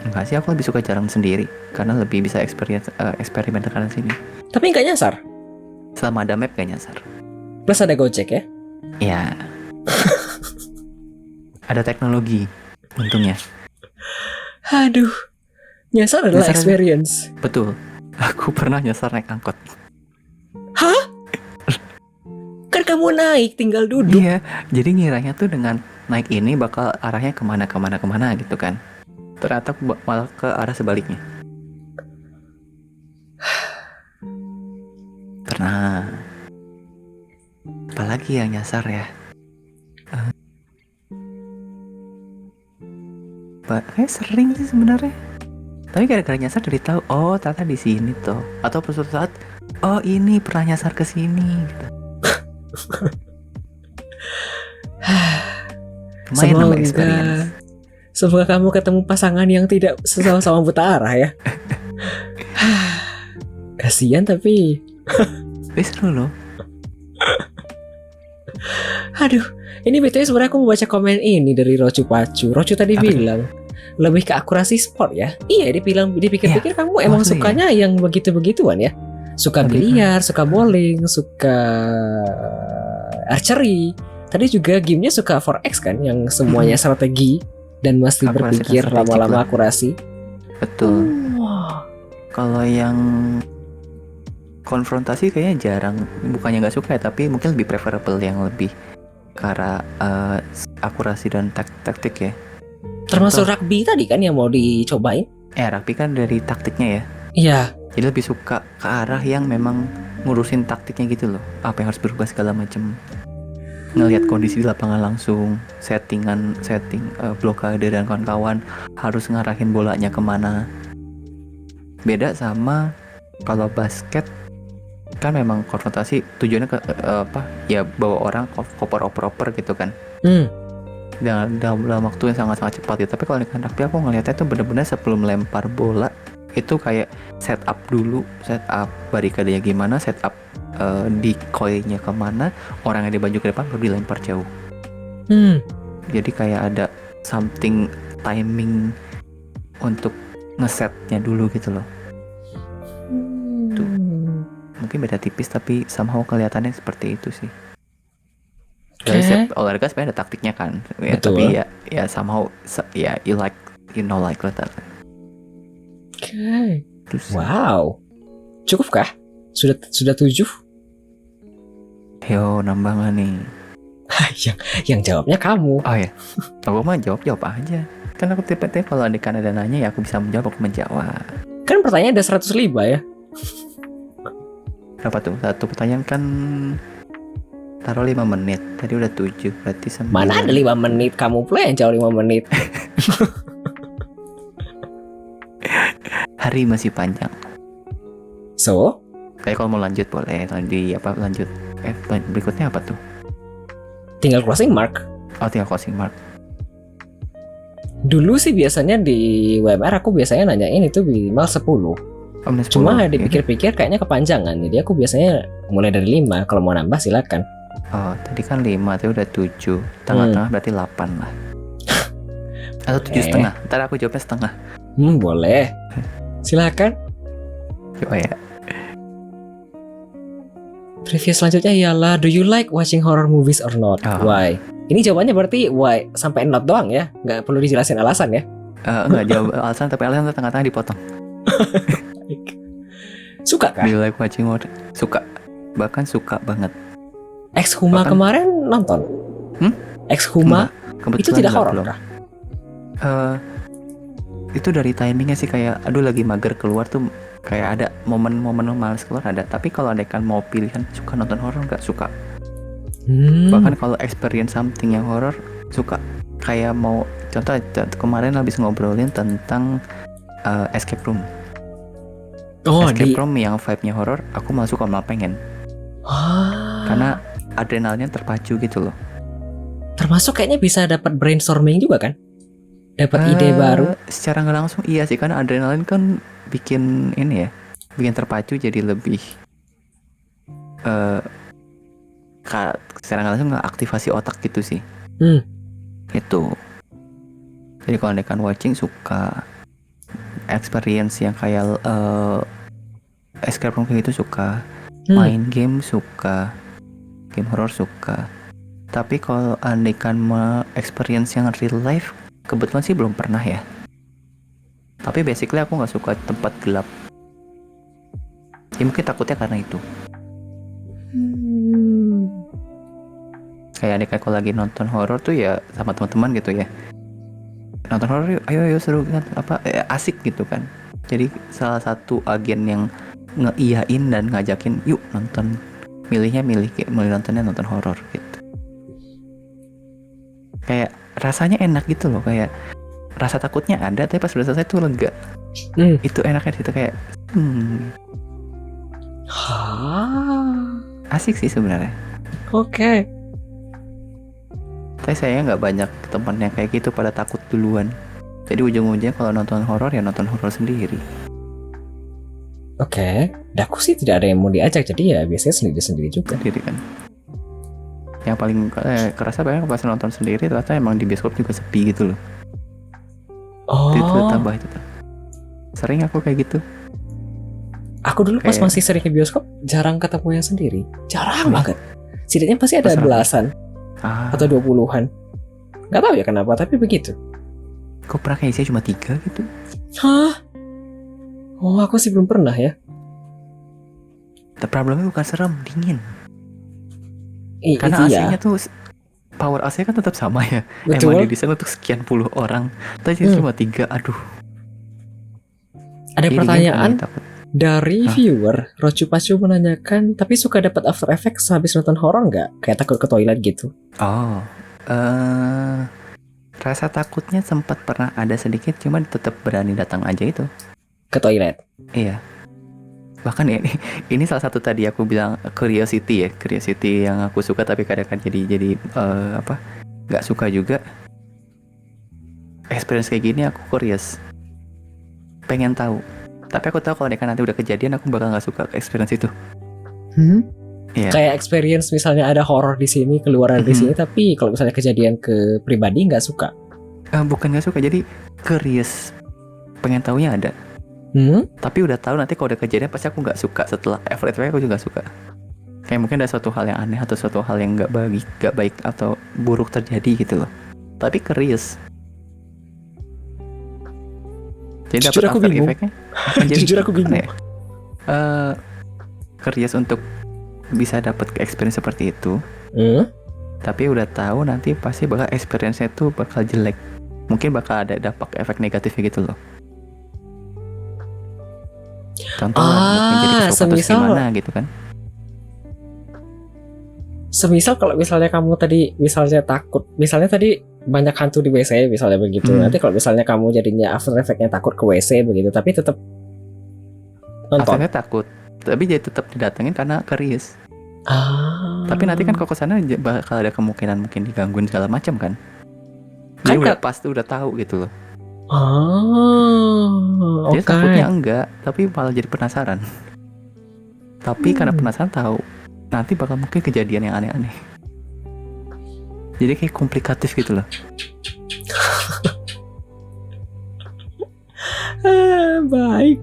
Enggak sih, aku lebih suka jalan sendiri karena lebih bisa eksperimen ke kanan sini. Tapi nggak nyasar? Selama ada map gak nyasar. Plus ada Gojek ya? Iya. Ada teknologi untungnya. Aduh. Nyasar adalah experience. Betul. Aku pernah nyasar naik angkot. Kan kamu naik, tinggal duduk. Iya, jadi ngiranya tuh dengan naik ini bakal arahnya kemana gitu kan. Ternyata malah ke arah sebaliknya. Pernah. Apalagi yang nyasar ya. Kayak sering sih sebenarnya. Tapi gara-gara nyasar jadi tahu, oh ternyata di sini tuh. Atau suatu saat, oh ini pernah nyasar ke sini gitu. Lumayan nambah experience. Semoga kamu ketemu pasangan yang tidak sama-sama buta arah ya. Kasian tapi. Seru loh. Aduh, ini BTW sebenarnya aku mau baca komen ini dari Rocu Pacu. Rocu tadi bilang lebih ke akurasi sport ya. Iya, dipikir-pikir kamu emang sukanya yang begitu-begituan ya. Suka biliar, suka bowling, suka archery. Tadi juga gamenya suka 4X kan, yang semuanya strategi dan mesti Akurasi berpikir dan lama-lama akurasi. Betul. Kalau yang konfrontasi kayaknya jarang, bukannya nggak suka ya, tapi mungkin lebih preferable yang lebih ke arah akurasi dan taktik ya. Termasuk rugby tadi kan yang mau dicobain. Rugby kan dari taktiknya ya. Iya. Jadi lebih suka ke arah yang memang ngurusin taktiknya gitu loh. Apa yang harus berubah segala macam. Ngelihat kondisi di lapangan langsung, setting blokade dan kawan-kawan, harus ngarahin bolanya kemana. Beda sama kalau basket kan memang konfrontasi tujuannya ke ya bawa orang oper gitu kan. Dalam waktu yang sangat cepat gitu. Tapi kalau dengan rugby aku ngelihatnya tuh bener-bener sebelum lempar bola itu kayak setup barikadenya gimana, setup decoy-nya kemana, orang yang di baju ke depan baru dilempar jauh. Jadi kayak ada something timing untuk ngesetnya dulu gitu loh. Tuh. Mungkin beda tipis tapi somehow kelihatannya seperti itu sih. Dari setiap olahraga sebenarnya ada taktiknya kan. Ya, tapi ya somehow ya you know that. Okay. Wow. Cukupkah? Sudah 7? Yo, nambah gak nih? yang jawabnya kamu. Oh ya. Aku mah jawab aja. Kan aku tipe-tipe kalau adekan ada nanya ya aku bisa menjawab, aku menjawab. Kan pertanyaan ada 105 ya. Berapa tuh? Satu pertanyaan kan taruh 5 menit. Tadi udah 7, berarti 9. Mana ada 5 menit? Kamu pula yang jawab 5 menit. Hari masih panjang. So? Kayak kalau mau lanjut boleh. Lanjut. Berikutnya apa tuh? Tinggal crossing mark. Oh, tinggal crossing mark. Dulu sih biasanya di WMR aku biasanya nanyain itu minimal 10. Cuma dipikir-pikir kayaknya kepanjangan. Jadi aku biasanya mulai dari 5. Kalau mau nambah silakan. Oh, tadi kan 5, tadi udah 7. Tengah-tengah berarti 8 lah. Atau 7,5. Ntar aku jawabnya setengah. Boleh. Silakan. Coba ya. Trivia selanjutnya ialah, do you like watching horror movies or not? Why? Ini jawabannya berarti why sampai not doang ya? Nggak perlu dijelasin alasan ya? Nggak jawab alasan, tapi alasan tengah-tengah dipotong. Suka kah? Do you like watching horror? Suka. Bahkan suka banget. Ex-Huma kemarin nonton? Ex-Huma itu tidak horor kah? Itu dari timingnya sih, kayak aduh lagi mager keluar tuh, kayak ada momen-momen males keluar ada. Tapi kalau adekan mau pilihan suka nonton horor nggak suka. Bahkan kalau experience something yang horor suka. Kayak mau contoh kemarin habis ngobrolin tentang escape room. Escape room yang vibe-nya horor, aku malah suka, malah pengen. Karena adrenalnya terpacu gitu loh. Termasuk kayaknya bisa dapat brainstorming juga kan? Dapat ide baru. Secara nggak langsung iya sih, karena adrenalin kan bikin ini ya, bikin terpacu jadi lebih secara nggak langsung nggak aktivasi otak gitu sih. Itu. Jadi kalau adekan watching suka, experience yang kayak escape room kayak gitu suka, main game suka, game horror suka. Tapi kalau adekan experience yang real life, kebetulan sih belum pernah ya. Tapi basically aku nggak suka tempat gelap. Ya mungkin takutnya karena itu. Kayak nih kalau lagi nonton horor tuh ya sama teman-teman gitu ya. Nonton horor yuk, ayo seru kan, asik gitu kan. Jadi salah satu agen yang ngeiyain dan ngajakin yuk nonton, milih nontonnya nonton horor gitu. Kayak rasanya enak gitu loh, kayak rasa takutnya ada tapi pas udah selesai tuh lega. Itu enaknya situ kayak asik sih sebenarnya. Oke. Tapi saya nggak banyak teman yang kayak gitu pada takut duluan. Jadi ujung-ujungnya kalau nonton horor ya nonton horor sendiri. Oke. Aku sih tidak ada yang mau diajak, jadi ya biasanya sendiri-sendiri juga. Sendiri kan. Yang paling kerasa banyak pas nonton sendiri ternyata emang di bioskop juga sepi gitu loh. Itu tambah itu. Sering aku kayak gitu. Aku dulu pas masih sering ke bioskop jarang ketemu yang sendiri. Jarang banget. Setidaknya pasti ada belasan. Atau 20-an. Gak tahu ya kenapa, tapi begitu. Kok pernah kayak saya cuma 3 gitu? Hah? Oh, aku sih belum pernah ya. Tapi problemnya bukan serem, dingin. Itu Karena AC-nya ya. tuh power AC kan tetap sama ya. Betul. Emang didesain untuk sekian puluh orang. Tapi cuma 3, aduh. Ada pertanyaan takut. dari viewer, Rocu Pacu menanyakan, tapi suka dapat after effect sehabis nonton horor nggak? Kayak takut ke toilet gitu. Rasa takutnya sempat pernah ada sedikit, cuman tetap berani datang aja itu. Ke toilet? Iya. Bahkan ini salah satu tadi aku bilang curiosity yang aku suka tapi kadang-kadang jadi nggak suka juga. Experience kayak gini aku curious, pengen tahu. Tapi aku tahu kalau nanti udah kejadian aku bakal nggak suka ke experience itu. Iya. Kayak experience misalnya ada horor di sini, keluaran di sini, tapi kalau misalnya kejadian ke pribadi nggak suka. Bukan nggak suka, jadi curious, pengen taunya ada. Tapi udah tahu nanti kalau udah kejadian pasti aku nggak suka. Setelah effort aku juga nggak suka. Kayak mungkin ada suatu hal yang aneh atau suatu hal yang nggak baik atau buruk terjadi gitu loh. Tapi curious. Jadi Jujur dapat aku after bingung. effect-nya. Jujur aku bingung. Curious untuk bisa dapat experience seperti itu. Tapi udah tahu nanti pasti bakal experience-nya tuh bakal jelek. Mungkin bakal ada dampak efek negatifnya gitu loh. Contoh mungkin jadi psikopatus gimana gitu kan. Semisal kalau misalnya kamu tadi misalnya takut, misalnya tadi banyak hantu di WC misalnya begitu. Nanti kalau misalnya kamu jadinya after effect-nya takut ke WC begitu, tapi tetap nonton. Akhirnya takut, tapi jadi tetap didatengin karena curious. Tapi nanti kan kalau kesana bakal ada kemungkinan mungkin digangguin segala macam kan. Jadi udah pasti udah tahu gitu loh. Jadi takutnya enggak, tapi malah jadi penasaran. Tapi karena penasaran tahu, nanti bakal mungkin kejadian yang aneh-aneh. Jadi kayak komplikatif gitu loh. Baik.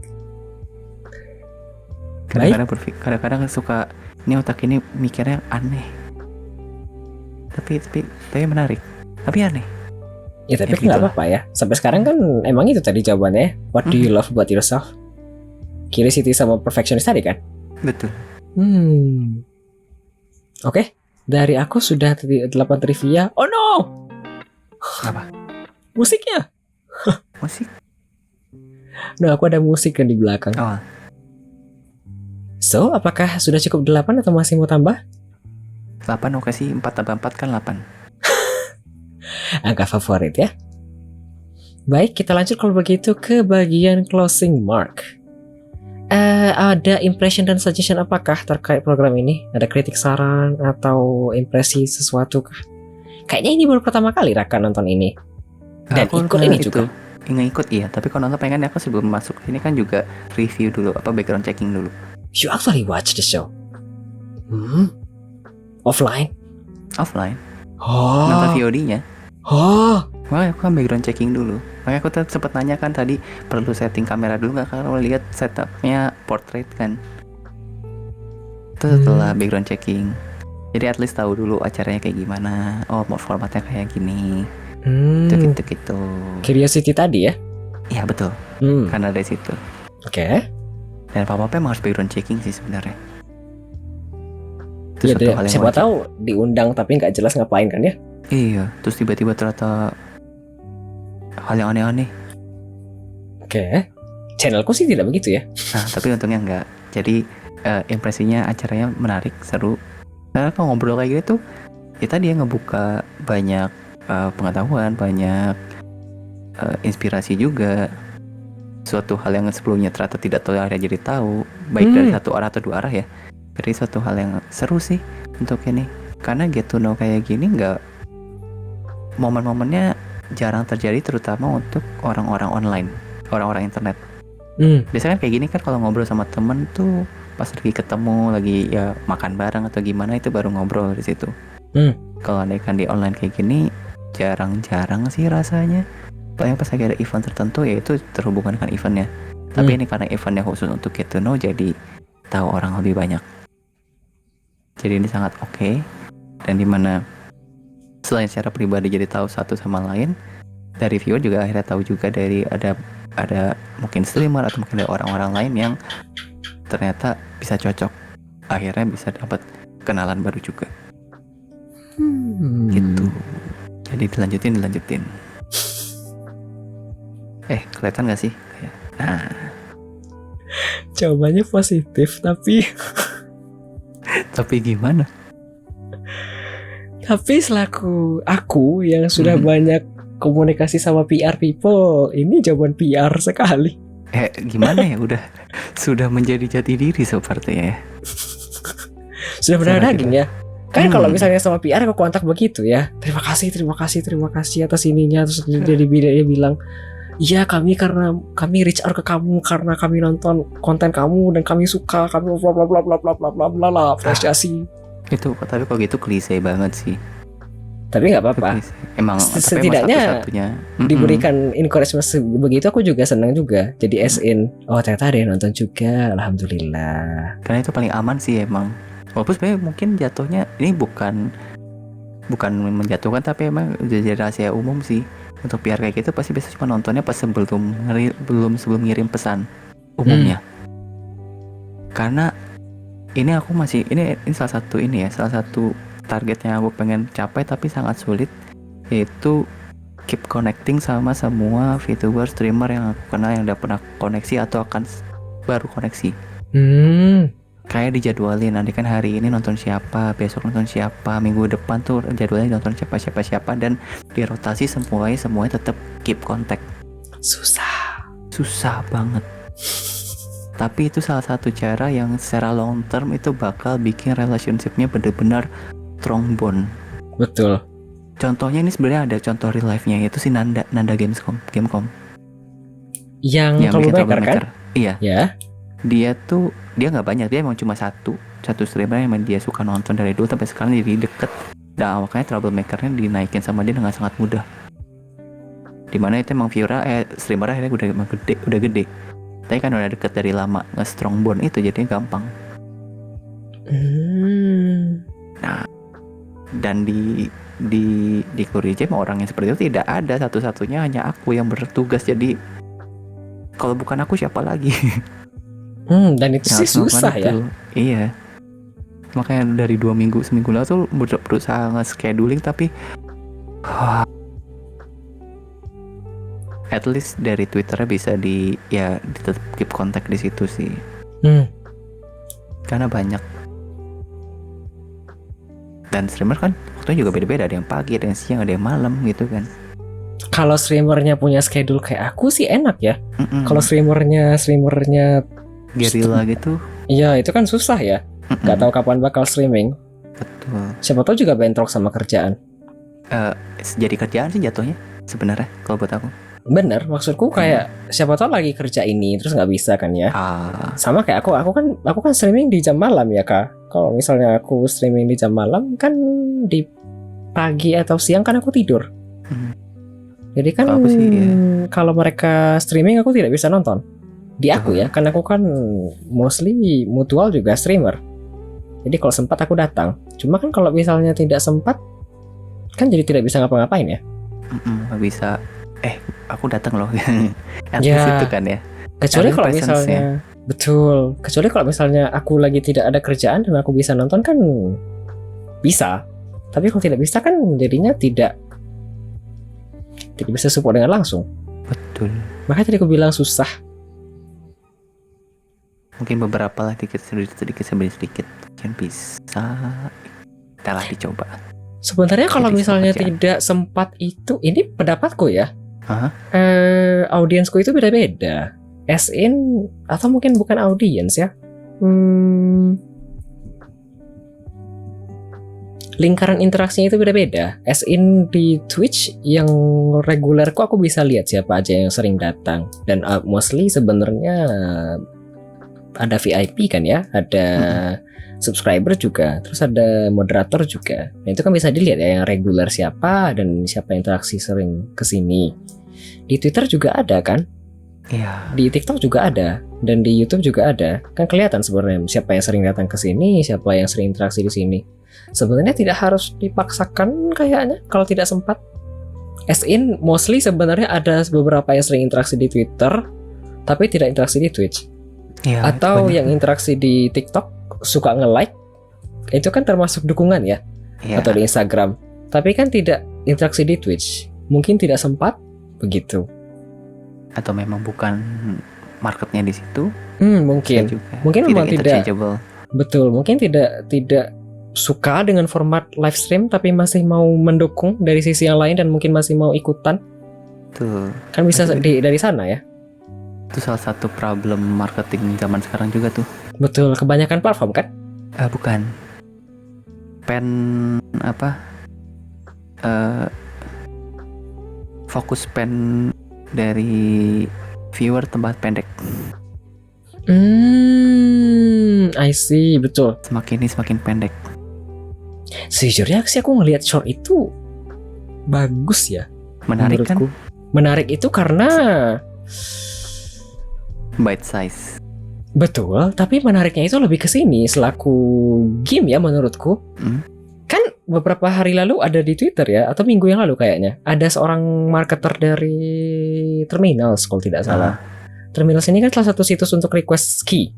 Kadang-kadang suka ini otak ini mikirnya aneh. Tapi menarik. Tapi aneh. Ya tapi nggak apa-apa ya. Sampai sekarang kan emang itu tadi jawabannya. What do you love about yourself? Curiosity sama perfectionist tadi kan? Betul. Oke. Dari aku sudah 8 trivia. Oh no! Apa? Musiknya. Musik? Nah, aku ada musik kan di belakang. So, apakah sudah cukup 8 atau masih mau tambah? 8 oke sih, 4 tambah 4 kan 8. Angka favorit ya. Baik, kita lanjut kalau begitu ke bagian closing mark. Ada impression dan suggestion apakah terkait program ini? Ada kritik, saran, atau impresi sesuatu kah? Kayaknya ini baru pertama kali Raka nonton ini. Dan aku ikut ini juga. Ngikut iya, tapi kalau nonton pengen aku sebelum masuk sini kan juga review dulu, background checking dulu. You actually watch the show? Offline? Nonton VOD-nya. Makanya aku kan background checking dulu. Makanya aku sempat nanya kan tadi, perlu setting kamera dulu nggak kalau lihat setupnya portrait kan. Itu setelah background checking. Jadi at least tahu dulu acaranya kayak gimana. Oh, mau formatnya kayak gini. Gitu. Curiosity tadi ya? Iya betul. Karena dari situ. Oke. Dan apa-apa emang harus background checking sih sebenarnya. Itu Iya suatu deh, hal yang siapa wajib. tahu diundang tapi nggak jelas ngapain kan ya? Iya, terus tiba-tiba ternyata hal yang aneh-aneh. Oke, channelku sih tidak begitu ya. Nah, tapi untungnya enggak. Jadi impresinya acaranya menarik, seru. Karena kalau ngobrol kayak gitu tuh, kita dia ngebuka banyak pengetahuan, banyak inspirasi juga. Suatu hal yang sebelumnya ternyata tidak tahu akhirnya jadi tahu, baik dari satu arah atau dua arah ya. Jadi suatu hal yang seru sih untuk ini. Karena get to know kayak gini nggak, momen-momennya jarang terjadi, terutama untuk orang-orang online, orang-orang internet. Biasanya kan kayak gini kan kalau ngobrol sama temen tuh pas lagi ketemu, lagi ya makan bareng atau gimana, itu baru ngobrol di situ. Kalau kan di online kayak gini jarang-jarang sih rasanya. Paling pas lagi ada event tertentu ya itu terhubungan dengan eventnya. Tapi ini karena eventnya khusus untuk get to know, jadi tahu orang lebih banyak. Jadi ini sangat oke. Dan dimana selain secara pribadi jadi tahu satu sama lain, dari viewer juga akhirnya tahu juga dari ada mungkin streamer atau mungkin ada orang-orang lain yang ternyata bisa cocok, akhirnya bisa dapat kenalan baru juga. Gitu. Jadi dilanjutin. Kelihatan gak sih? Nah, Jawabannya positif tapi tapi gimana? tapi selaku aku yang sudah banyak komunikasi sama PR people, ini jawaban PR sekali. Gimana ya, sudah menjadi jati diri sepertinya ya. Sudah benar daging ya. Kan kalau misalnya sama PR aku kontak begitu ya, terima kasih atas ininya, terus dia bilang, iya kami reach out ke kamu karena kami nonton konten kamu dan kami suka, kami bla bla bla bla bla bla bla bla bla, apresiasi. Itu tapi kalau gitu klise banget sih. Tapi nggak apa-apa. Emang setidaknya diberikan encouragement begitu, aku juga senang juga. Jadi oh ternyata ada yang nonton juga, alhamdulillah. Karena itu paling aman sih emang. Walaupun sebenarnya mungkin jatuhnya ini bukan menjatuhkan, tapi emang udah jadi rahasia umum sih. Untuk PR kayak gitu pasti biasa cuma nontonnya pas sebelum ngirim pesan umumnya. Karena ini aku masih ini salah satu target yang aku pengen capai tapi sangat sulit, yaitu keep connecting sama semua VTuber streamer yang aku kenal yang udah pernah koneksi atau akan baru koneksi. Kayak dijadwalin, nanti kan hari ini nonton siapa, besok nonton siapa, minggu depan tuh jadwalnya nonton siapa, dan dirotasi semuanya tetap keep contact. Susah banget. Tapi itu salah satu cara yang secara long term itu bakal bikin relationship-nya benar-benar strong bond. Betul. Contohnya ini sebenarnya ada contoh real life-nya, yaitu si Nanda Gamecom. Yang troublemaker kan? Iya. Ya. Dia nggak banyak, dia emang cuma satu streamer yang dia suka nonton dari dulu sampai sekarang jadi deket. Dan makanya troublemaker-nya dinaikin sama dia dengan sangat mudah. Dimana itu emang streamer akhirnya udah gede. Tapi kan udah deket dari lama, nge-strong bond itu jadinya gampang. Nah, dan di Korea Jam orang yang seperti itu tidak ada, satu-satunya hanya aku yang bertugas. Jadi kalau bukan aku siapa lagi? Dan itu sih susah ya. Iya. Makanya dari seminggu lalu tuh berusaha nge-scheduling, tapi at least dari Twitternya bisa tetap keep kontak di situ sih. Karena banyak. Dan streamer kan waktunya juga beda-beda, ada yang pagi, ada yang siang, ada yang malam gitu kan. Kalau streamernya punya schedule kayak aku sih enak ya. Kalau streamernya gerila gitu. Iya, itu kan susah ya. Gak tahu kapan bakal streaming. Betul. Siapa tahu juga bentrok sama kerjaan. Jadi kerjaan sih jatuhnya sebenarnya kalau buat aku. Bener, maksudku kayak siapa tahu lagi kerja ini terus nggak bisa kan ya. Sama kayak aku kan streaming di jam malam ya Kak. Kalau misalnya aku streaming di jam malam kan di pagi atau siang kan aku tidur. Jadi kan kalau mereka streaming aku tidak bisa nonton. Di aku ya, karena aku kan mostly mutual juga streamer. Jadi kalau sempat aku datang. Cuma kan kalau misalnya tidak sempat, kan jadi tidak bisa ngapa-ngapain ya. Gak bisa. Aku datang loh. Ya, itu kan ya. Kecuali kalau misalnya Betul. Kecuali kalau misalnya aku lagi tidak ada kerjaan dan aku bisa nonton kan bisa. Tapi kalau tidak bisa kan jadinya tidak bisa support dengan langsung. Betul. Makanya tadi aku bilang susah. Mungkin beberapa lah sedikit mungkin bisa. Kita lah dicoba. Sebenarnya kalau Jadi misalnya pekerjaan. tidak sempat itu, ini pendapatku ya. Hah? Audiensku itu beda-beda. As in, atau mungkin bukan audiens ya. Lingkaran interaksinya itu beda-beda. As in di Twitch yang regulerku aku bisa lihat siapa aja yang sering datang. Dan mostly sebenarnya ada VIP kan ya, ada subscriber juga, terus ada moderator juga. Nah itu kan bisa dilihat ya yang reguler siapa dan siapa interaksi sering kesini. Di Twitter juga ada kan, Iya. di TikTok juga ada, dan di YouTube juga ada. Kan kelihatan sebenarnya siapa yang sering datang ke sini, siapa yang sering interaksi di sini. Sebenarnya tidak harus dipaksakan kayaknya kalau tidak sempat. As in, mostly sebenarnya ada beberapa yang sering interaksi di Twitter, tapi tidak interaksi di Twitch. Iya. Atau itu yang interaksi di TikTok suka nge-like, itu kan termasuk dukungan ya, Iya. atau di Instagram. Tapi kan tidak interaksi di Twitch. Mungkin tidak sempat begitu. Atau memang bukan marketnya di situ. Mungkin. Bisa juga. Mungkin memang tidak. interchangeable. Betul, mungkin tidak suka dengan format live stream tapi masih mau mendukung dari sisi yang lain dan mungkin masih mau ikutan. Tuh. Kan bisa dari sana ya. Itu salah satu problem marketing zaman sekarang juga tuh. Betul, kebanyakan platform kan? Bukan. Fokus pen dari viewer tempat pendek. I see, betul. Semakin pendek. Sejujurnya sih aku ngelihat short itu bagus ya. Menarik kan? Menurutku. Menarik itu karena Bite size. betul, tapi menariknya itu lebih ke sini selaku game ya menurutku. Kan beberapa hari lalu ada di Twitter ya, atau minggu yang lalu kayaknya, ada seorang marketer dari Terminals kalau tidak salah. Terminals ini kan salah satu situs untuk request key.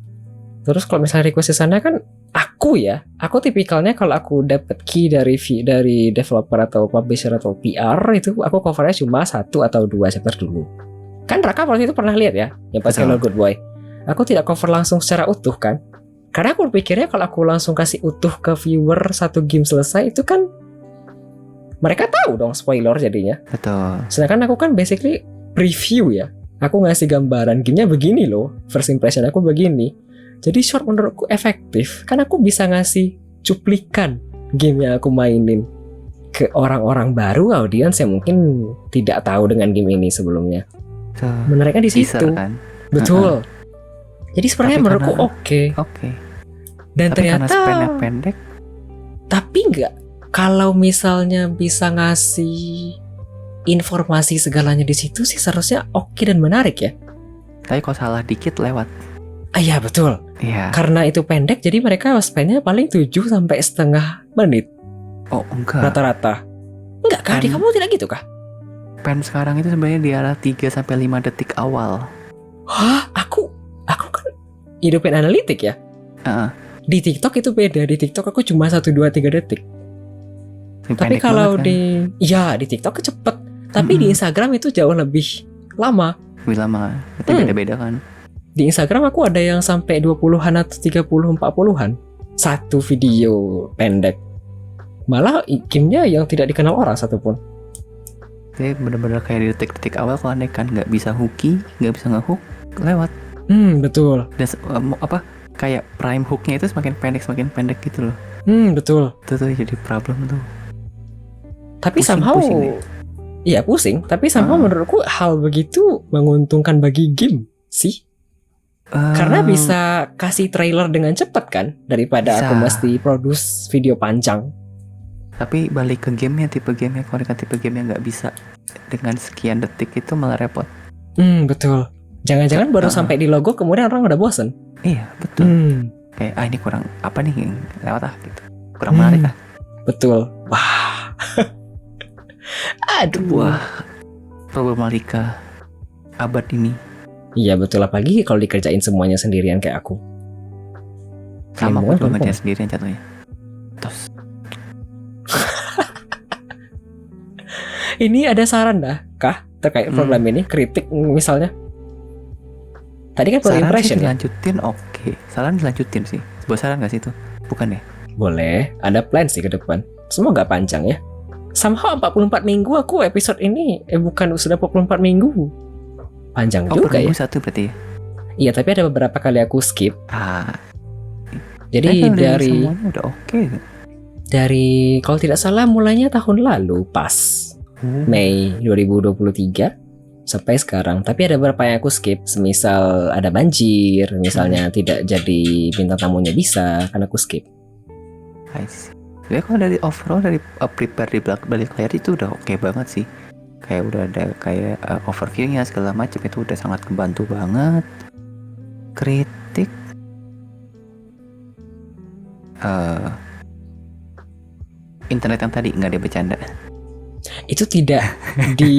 Terus kalau misalnya request di sana kan aku tipikalnya kalau aku dapat key dari developer atau publisher atau PR itu aku covernya cuma 1 atau 2 chapter dulu. Kan Raka waktu itu pernah lihat ya, yang pas Hello Good Boy. Aku tidak cover langsung secara utuh kan. Karena aku berpikirnya kalau aku langsung kasih utuh ke viewer satu game selesai itu kan mereka tahu dong spoiler jadinya. Betul. Sedangkan aku kan basically preview ya. Aku ngasih gambaran gamenya begini loh, first impression aku begini. Jadi short menurutku efektif karena aku bisa ngasih cuplikan game yang aku mainin ke orang-orang baru, audiens yang mungkin tidak tahu dengan game ini sebelumnya. Menariknya di situ. Teaser kan? Betul. Jadi sebenarnya Tapi menurutku karena- oke. Tapi Dan karena ternyata span-nya pendek. tapi enggak, kalau misalnya bisa ngasih informasi segalanya di situ sih seharusnya oke dan menarik ya. Tapi kalau salah dikit lewat. Iya betul. Iya. Karena itu pendek jadi mereka spend-nya paling 7 sampai setengah menit Oh enggak. rata-rata. Enggak kah? Di Kan- kamu tidak gitu kah? Pen sekarang itu sebenarnya di arah 3 sampai 5 detik awal. Hah? Aku kan hidupin analitik ya. Heeh. Di TikTok itu beda. Di TikTok aku cuma 1, 2, 3 detik. Ini Tapi pendek kalau banget kan? di TikTok cepet. Tapi di Instagram itu jauh lebih lama. Lebih lama. Itu beda-beda kan. Di Instagram aku ada yang sampai 20-an atau 30, 40-an. Satu video pendek. Malah gamenya yang tidak dikenal orang satupun. Jadi bener-bener kayak di detik-detik awal kalau aneh kan nggak bisa hooky, nggak bisa nge-hook, lewat. Betul. Dan kayak prime hooknya itu semakin pendek gitu loh. Betul. Itu tuh jadi problem tuh. Tapi Pusing somehow deh. iya pusing. Tapi somehow menurutku hal begitu menguntungkan bagi game sih. Karena bisa kasih trailer dengan cepat kan daripada Bisa. aku mesti produce video panjang. Tapi balik ke gamenya, tipe gamenya, kalau dengan tipe game yang nggak bisa dengan sekian detik itu malah repot. Betul. Jangan-jangan baru sampai di logo kemudian orang udah bosen. Iya betul. Kayak ini kurang apa nih yang lewat gitu. Kurang menarik lah. Betul. Wah. Aduh. Wah, problematika abad ini. Iya betul, apalagi kalau dikerjain semuanya sendirian kayak aku. Sama Kayak aku juga mau ngerjain sendirian jatuhnya. Terus Ini ada saran dah kah terkait program ini, kritik misalnya? Tadi kan per saran sih impression ya? dilanjutin, oke. Saran dilanjutin sih. Sebuah saran gak sih itu? Bukan ya? Boleh, ada plan sih ke depan. Semua nggak panjang ya. Somehow 44 minggu aku episode ini, bukan sudah 44 minggu. Panjang Oh, juga per minggu ya. satu berarti ya? Iya, tapi ada beberapa kali aku skip. Jadi Jadi dari semuanya udah oke. kalau tidak salah mulainya tahun lalu pas Mei 2023 sampai sekarang. Tapi ada beberapa yang aku skip, semisal ada banjir, misalnya tidak jadi bintang tamunya bisa, kan aku skip. I see. Jadi kalau dari overall dari prepare di balik layar itu udah oke banget sih. Kayak udah ada kayak overviewnya segala macam itu udah sangat membantu banget. Kritik internet yang tadi nggak ada bercanda. Itu tidak di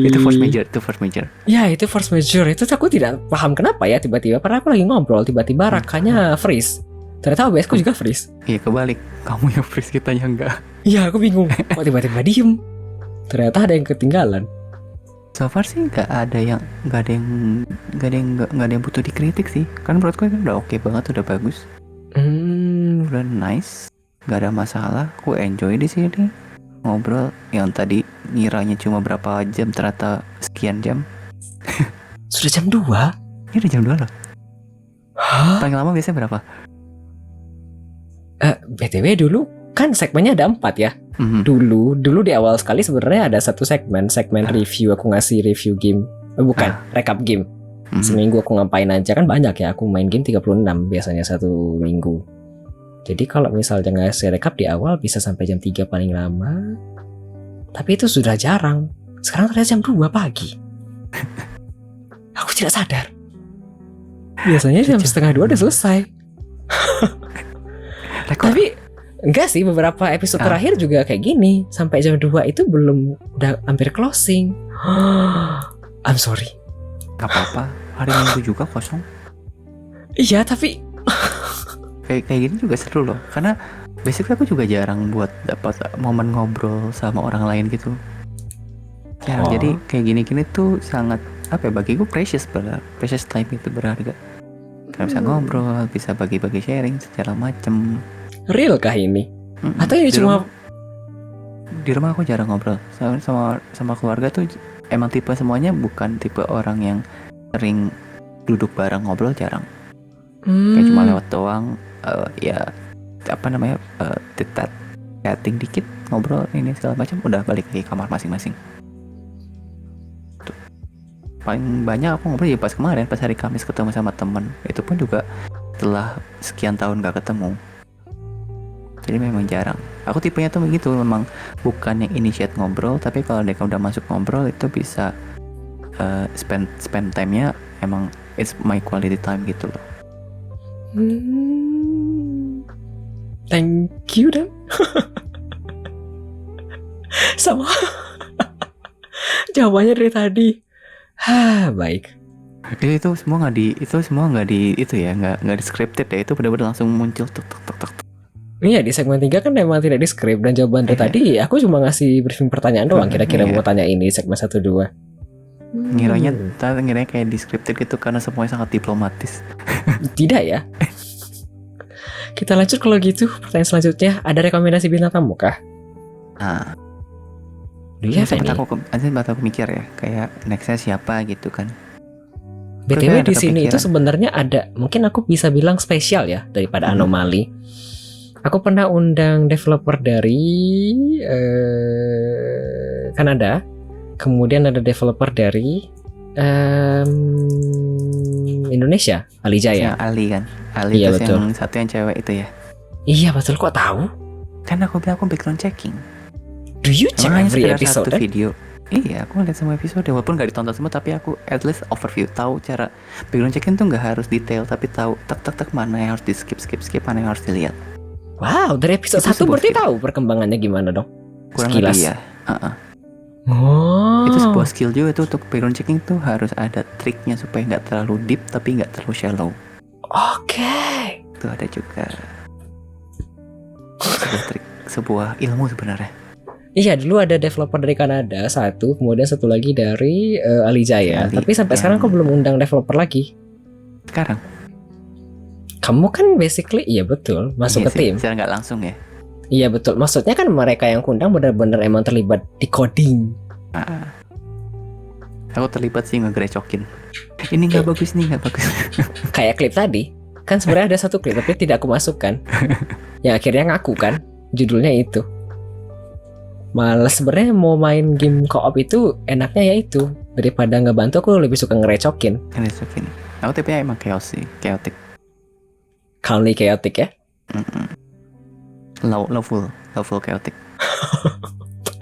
Itu force major. Ya itu force major. Itu aku tidak paham kenapa ya tiba-tiba. Padahal aku lagi ngobrol tiba-tiba rakanya freeze. Ternyata OBS ku juga freeze. Iya kebalik, kamu yang freeze kitanya enggak. Iya aku bingung. Kok tiba-tiba diem? Ternyata ada yang ketinggalan. So far sih nggak ada yang butuh dikritik sih. Kan menurutku itu udah oke banget, udah bagus, udah nice, nggak ada masalah. Aku enjoy di sini ngobrol. Yang tadi ngiranya cuma berapa jam, ternyata sekian jam. Sudah jam 2? Ini udah jam 2 loh. Hah? Paling lama biasanya berapa? BTW dulu kan segmennya ada 4 ya. Dulu di awal sekali sebenarnya ada satu segmen review. Aku ngasih review game, recap game. Seminggu aku ngapain aja, kan banyak ya. Aku main game 36 biasanya satu minggu. Jadi kalau misalnya ngasih recap di awal bisa sampai jam 3 paling lama. Tapi itu sudah jarang. Sekarang ternyata jam 2 pagi. Aku tidak sadar. Biasanya jam setengah 2 udah selesai. Tapi enggak sih, beberapa episode terakhir juga kayak gini. Sampai jam 2 itu belum, udah hampir closing. I'm sorry. Gak apa-apa, hari Minggu juga kosong. Iya tapi Kayak gini juga seru loh. Karena basically aku juga jarang buat dapat momen ngobrol sama orang lain gitu. Ya, jadi kayak gini-gini tuh sangat bagiku precious time itu berharga. Karena bisa ngobrol, bisa bagi-bagi sharing segala macem. Real kah ini? Atau ini cuma di rumah aku jarang ngobrol sama keluarga tuh. Emang tipe semuanya bukan tipe orang yang sering duduk bareng ngobrol, jarang. Kayak cuma lewat doang. Chatting dikit, ngobrol ini segala macam, udah balik ke kamar masing-masing. Tuh. Paling banyak aku ngobrol ya pas kemarin, pas hari Kamis ketemu sama temen. Itu pun juga setelah sekian tahun gak ketemu. Jadi memang jarang. Aku tipenya tuh begitu, memang bukan yang initiate ngobrol, tapi kalau mereka udah masuk ngobrol itu bisa spend time-nya emang it's my quality time gitu loh. Thank you Dan. Sama jawabannya dari tadi. Baik. Itu semua nggak di scripted ya. Itu benar-benar langsung muncul tuk. Iya, di segmen 3 kan memang tidak di script. Dan jawaban dari tadi aku cuma ngasih briefing pertanyaan doang. Kira-kira mau tanya ini di segmen 1-2. Ngiranya kayak di scripted gitu karena semuanya sangat diplomatis. Tidak ya. Kita lanjut kalau gitu. Pertanyaan selanjutnya, ada rekomendasi bintang tamu kah? Nah, Iya, sempat aku mikir ya, kayak nextnya siapa gitu kan. BTW di sini itu sebenarnya ada, mungkin aku bisa bilang spesial ya daripada anomali. Aku pernah undang developer dari Kanada, kemudian ada developer dari Indonesia, Ali Jaya. Ya, Ali kan, Ali iya, itu betul. yang satu yang cewek itu ya. Iya betul, kok tahu? Kan aku bilang aku background checking. Do you check every episode? Satu video. Iya, aku ngeliat semua episode walaupun gak ditonton semua, tapi aku at least overview, tahu cara background checking tuh nggak harus detail, tapi tahu tak mana yang harus di skip, mana yang harus dilihat. Wow, dari episode 1 berarti tahu perkembangannya gimana dong? Kurang Sekilas. lebih ya. Oh. Itu sebuah skill juga tuh, untuk background checking tuh harus ada triknya supaya nggak terlalu deep tapi nggak terlalu shallow. Oke. Itu ada juga sebuah trik, sebuah ilmu sebenarnya. Iya, dulu ada developer dari Kanada satu, kemudian satu lagi dari Alijaya. Ali, Tapi sampai yang- sekarang kok belum undang developer lagi. Sekarang Kamu kan basically iya betul masuk iya ke sih, tim. secara nggak langsung ya. Iya betul. Maksudnya kan mereka yang kundang benar-benar emang terlibat di coding. Aku terlibat sih ngegerecokin. Ini nggak bagus, nih nggak bagus. Kayak klip tadi. Kan sebenarnya ada satu klip tapi tidak aku masukkan. Yang akhirnya ngaku kan. Judulnya itu. Malah sebenarnya mau main game co-op itu enaknya ya itu. Daripada ngebantu aku lebih suka ngerecokin. Ngerecokin. Aku tipenya emang chaos sih, chaotic. Calmly chaotic ya. Lawful chaotic.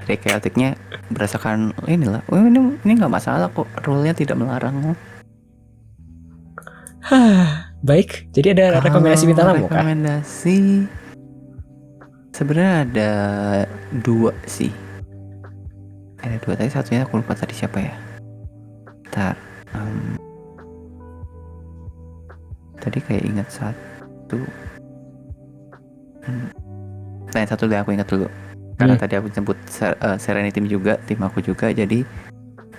Dari chaoticnya berdasarkan inilah. Oh, ini nggak masalah kok, rule-nya tidak melarang. Baik, jadi ada rekomendasi bintang tamu kah? Rekomendasi sebenarnya ada 2 sih. Ada 2, tadi satunya aku lupa tadi siapa ya. Ntar tadi kayak ingat satu. Nah, satu deh aku ingat dulu. Karena tadi aku sebut Serenity juga, tim aku juga. Jadi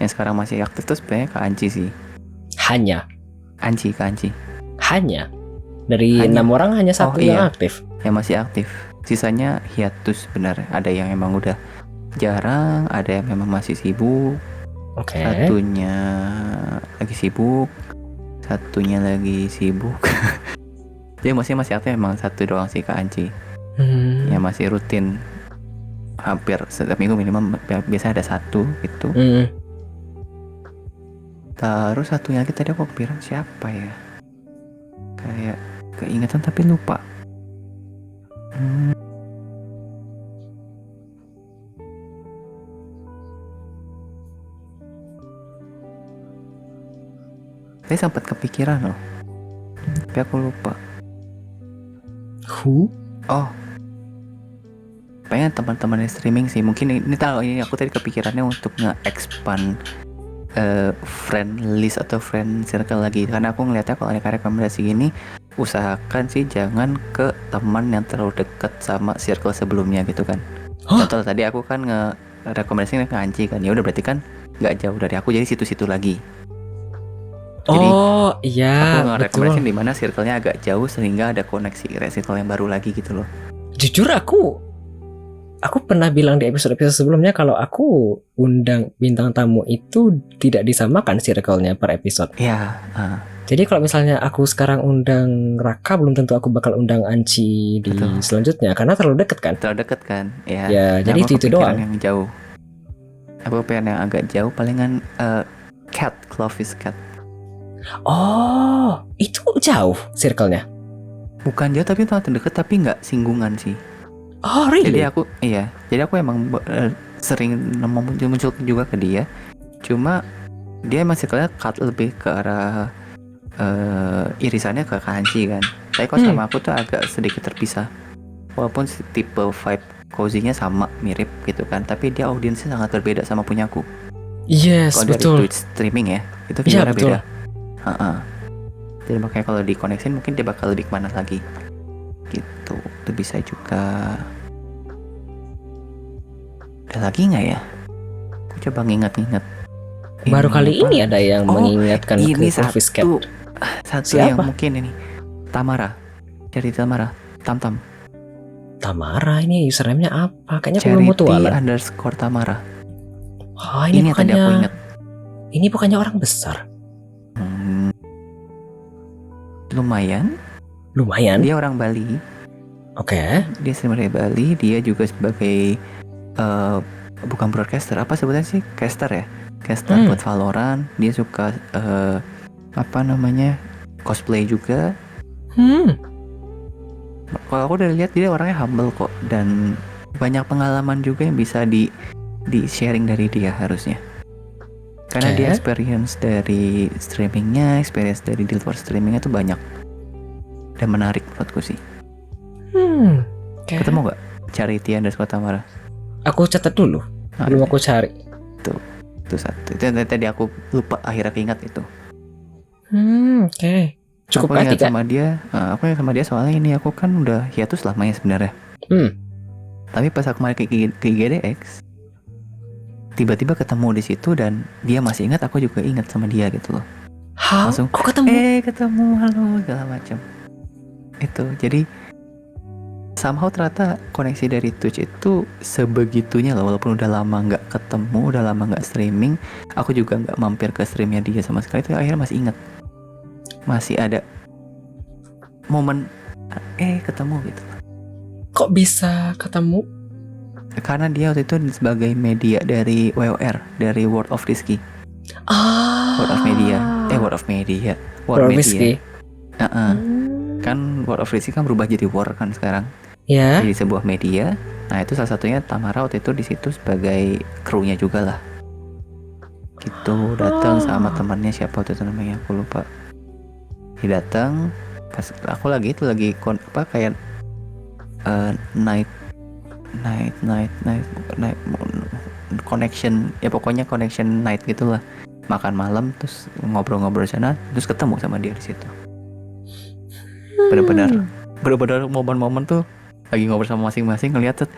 yang sekarang masih aktif tuh sebenarnya Kak Anci sih. Hanya dari 6 orang hanya satu yang aktif. Yang masih aktif. Sisanya hiatus sebenarnya. Ada yang emang udah jarang, ada yang memang masih sibuk. Oke. Satunya lagi sibuk, satunya lagi sibuk. Jadi masih aktif emang satu doang sih Kak Anci. Yang masih rutin. Hampir setiap minggu minimal biasa ada satu gitu. Terus satunya lagi tadi aku kepikiran siapa ya? Kayak keingatan tapi lupa. Saya sempat kepikiran loh, tapi aku lupa. Who? Oh, pengen teman-teman streaming sih. Mungkin ini tahu, ini aku tadi kepikirannya untuk nge-expand friend list atau friend circle lagi. Karena aku ngeliatnya kalau ada rekomendasi gini, usahakan sih jangan ke teman yang terlalu dekat sama circle sebelumnya gitu kan. Contoh tadi aku kan nge-rekomendasiin ke Anci kan, ya udah berarti kan nggak jauh dari aku, jadi situ-situ lagi. Jadi, iya, aku nge-rekomendasiin di mana circle-nya agak jauh sehingga ada koneksi circle yang baru lagi gitu loh. Jujur aku pernah bilang di episode-episode sebelumnya kalau aku undang bintang tamu itu tidak disamakan circle-nya per episode. Iya. Jadi kalau misalnya aku sekarang undang Raka, belum tentu aku bakal undang Anci di selanjutnya karena terlalu deket kan. Terlalu deket kan. Ya, jadi itu doang. Yang jauh. Aku pengen yang agak jauh, palingan Cat, Clovis Cat. Oh, itu jauh circle-nya? Bukan jauh tapi terlalu terdekat, tapi nggak singgungan sih. Oh, really? Jadi aku emang sering muncul juga ke dia. Cuma dia emang circle-nya lebih ke arah irisannya ke Kanji kan. Tapi kalau sama aku tuh agak sedikit terpisah. Walaupun tipe vibe cozy-nya sama, mirip gitu kan, tapi dia audiensnya sangat berbeda sama punyaku. Yes, kalau betul. Kalau dari Twitch streaming ya, itu viewernya beda. Jadi makanya kalau dikoneksin mungkin dia bakal lebih kemana lagi gitu. Itu bisa juga. Ada lagi nggak ya? Aku coba nginget-nginget. Baru kali ini ada yang mengingatkan ke Clovis Cat. Satu yang mungkin ini Tamara. Cari Tamara. Tamara, ini username-nya apa? Kayaknya aku belum mutualan. _Tamara. Oh, ini bukannya, tadi aku ingat. Ini bukannya orang besar? Lumayan. Dia orang Bali. Oke. Dia streamer dari Bali. Dia juga sebagai bukan broadcaster, apa sebetulnya sih? Caster ya. Caster buat Valorant. Dia suka cosplay juga. Kalau aku udah lihat dia orangnya humble kok, dan banyak pengalaman juga yang bisa di sharing dari dia harusnya. Karena dia experience dari streamingnya, experience dari di luar streamingnya tuh banyak dan menarik menurutku sih. Okay. Ketemu nggak? Cari _Tamara. Aku catat dulu. Belum aku cari. Itu satu. Itu yang tadi aku lupa akhirnya keinget itu. Oke. Cukup Aku ingat mati, Kak. sama dia. Aku ingat sama dia soalnya ini aku kan udah hiatus lamanya sebenarnya. Tapi pas aku main ke IGDX, tiba-tiba ketemu di situ dan dia masih ingat, aku juga ingat sama dia gitu loh. Langsung Kok ketemu? ketemu, halo segala macam. Itu jadi somehow ternyata koneksi dari Twitch itu sebegitunya loh, walaupun udah lama nggak ketemu, udah lama nggak streaming, aku juga nggak mampir ke streamnya dia sama sekali, tapi akhirnya masih ingat, masih ada momen ketemu gitu. Kok bisa ketemu? Karena dia waktu itu sebagai media dari WOR, dari World of Risky. World of Media. World of Media. World Risky. Kan World of Risky kan berubah jadi War kan sekarang. Ya. Jadi sebuah media. Nah, itu salah satunya Tamara waktu itu di situ sebagai krunya juga lah. Gitu, datang sama temannya siapa waktu itu namanya, aku lupa. Dia datang pas aku lagi kayak night connection, ya pokoknya connection night gitulah, makan malam terus ngobrol-ngobrol sana, terus ketemu sama dia di situ. Benar-benar momen-momen tuh lagi ngobrol sama masing-masing, ngeliat tuh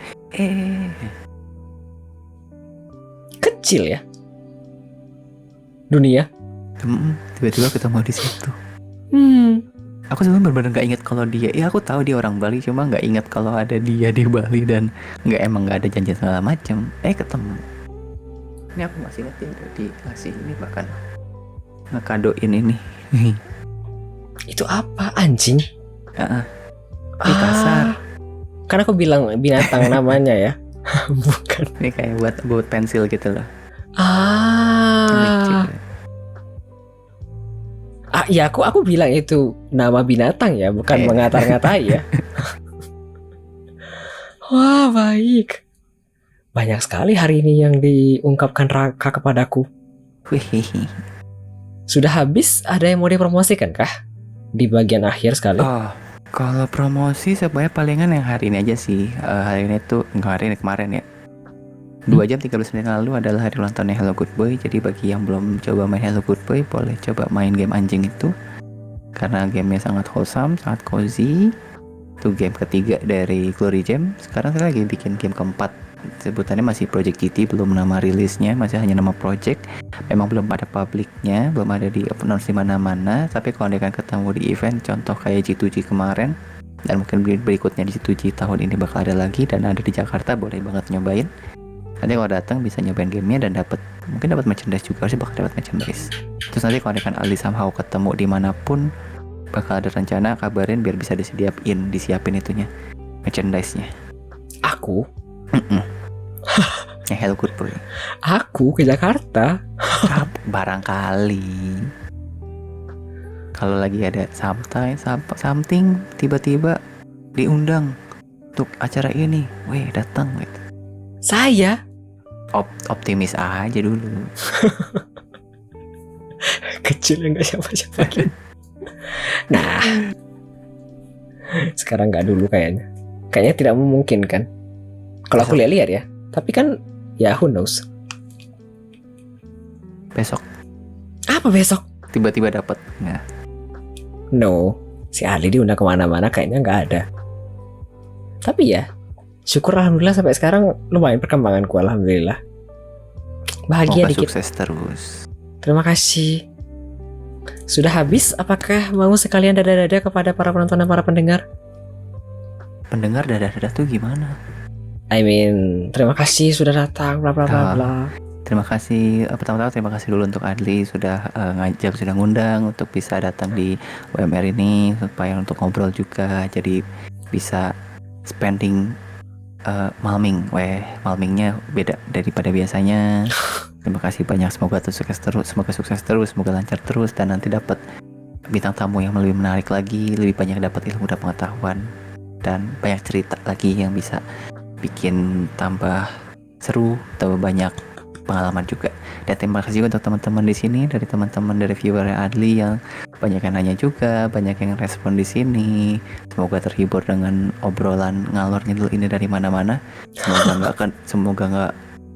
Kecil ya dunia. Tiba-tiba ketemu di situ. Aku sebenarnya benar-benar nggak ingat kalau dia, aku tahu dia orang Bali, cuma nggak ingat kalau ada dia di Bali dan emang nggak ada janji segala macam. Ketemu. Ini aku masih ingat dia udah dikasih ini, bahkan ngekadoin ini. Itu apa, anjing? Ini kasar. Karena aku bilang binatang namanya ya. Bukan. Ini kayak buat pensil gitu loh. Ya aku bilang itu nama binatang ya, bukan mengatar-ngatai ya. Wah, baik. Banyak sekali hari ini yang diungkapkan Raka kepadaku. Sudah habis, ada yang mau dipromosikan kah? Di bagian akhir sekali. Kalau promosi sebenarnya palingan yang hari ini aja sih. Hari ini tuh, kemarin ya. 2 jam 13 menit lalu adalah hari ulang tahunnya Hello Good Boy. Jadi bagi yang belum coba main Hello Good Boy, boleh coba main game anjing itu, karena gamenya sangat wholesome, sangat cozy. Itu game ketiga dari Glory Jam. Sekarang saya lagi bikin game keempat. Sebutannya masih Project GT, belum nama rilisnya, masih hanya nama project. Memang belum ada publiknya, belum ada di announce di mana-mana. Tapi kalau akan ketemu di event, contoh kayak G2G kemarin, dan mungkin berikutnya di G2G tahun ini bakal ada lagi, dan ada di Jakarta, boleh banget nyobain. Nanti kalau datang bisa nyobain gamenya dan mungkin dapat merchandise juga, sih bakal dapat merchandise. Terus nanti kalau akan Ali somehow ketemu dimanapun, bakal ada rencana kabarin biar bisa disiapin itunya, merchandise-nya. Aku? Yang Hello Good Boy. Aku ke Jakarta. Barangkali kalau lagi ada something tiba-tiba diundang untuk acara ini, datang gitu. Saya optimis aja dulu. Kecil enggak siapa-siapa. Nah, sekarang nggak dulu kayaknya tidak memungkinkan. Kalau aku lihat ya, tapi kan ya who knows. Besok. Apa besok? Tiba-tiba dapat. Nah. No, si Ali diundang kemana-mana kayaknya nggak ada. Tapi ya, syukur alhamdulillah sampai sekarang lumayan perkembanganku, alhamdulillah. Bahagia dikit. Sukses terus. Terima kasih. Sudah habis? Apakah mau sekalian dada-dada kepada para penonton dan para pendengar? Pendengar dada-dada tuh gimana? I mean, terima kasih sudah datang, bla bla bla bla. Terima kasih, pertama-tama terima kasih dulu untuk Adli sudah sudah ngundang untuk bisa datang di WMR ini, supaya untuk ngobrol juga, jadi bisa spending malmingnya beda daripada biasanya. Terima kasih banyak, semoga sukses terus, semoga lancar terus, dan nanti dapat bintang tamu yang lebih menarik lagi, lebih banyak dapat ilmu dan pengetahuan, dan banyak cerita lagi yang bisa bikin tambah seru, tambah banyak pengalaman juga. Dan terima kasih juga untuk teman-teman di sini, dari teman-teman dari viewer Adli yang banyak yang nanya juga, banyak yang respon di sini. Semoga terhibur dengan obrolan ngalor ngidul ini dari mana-mana. Semoga nggak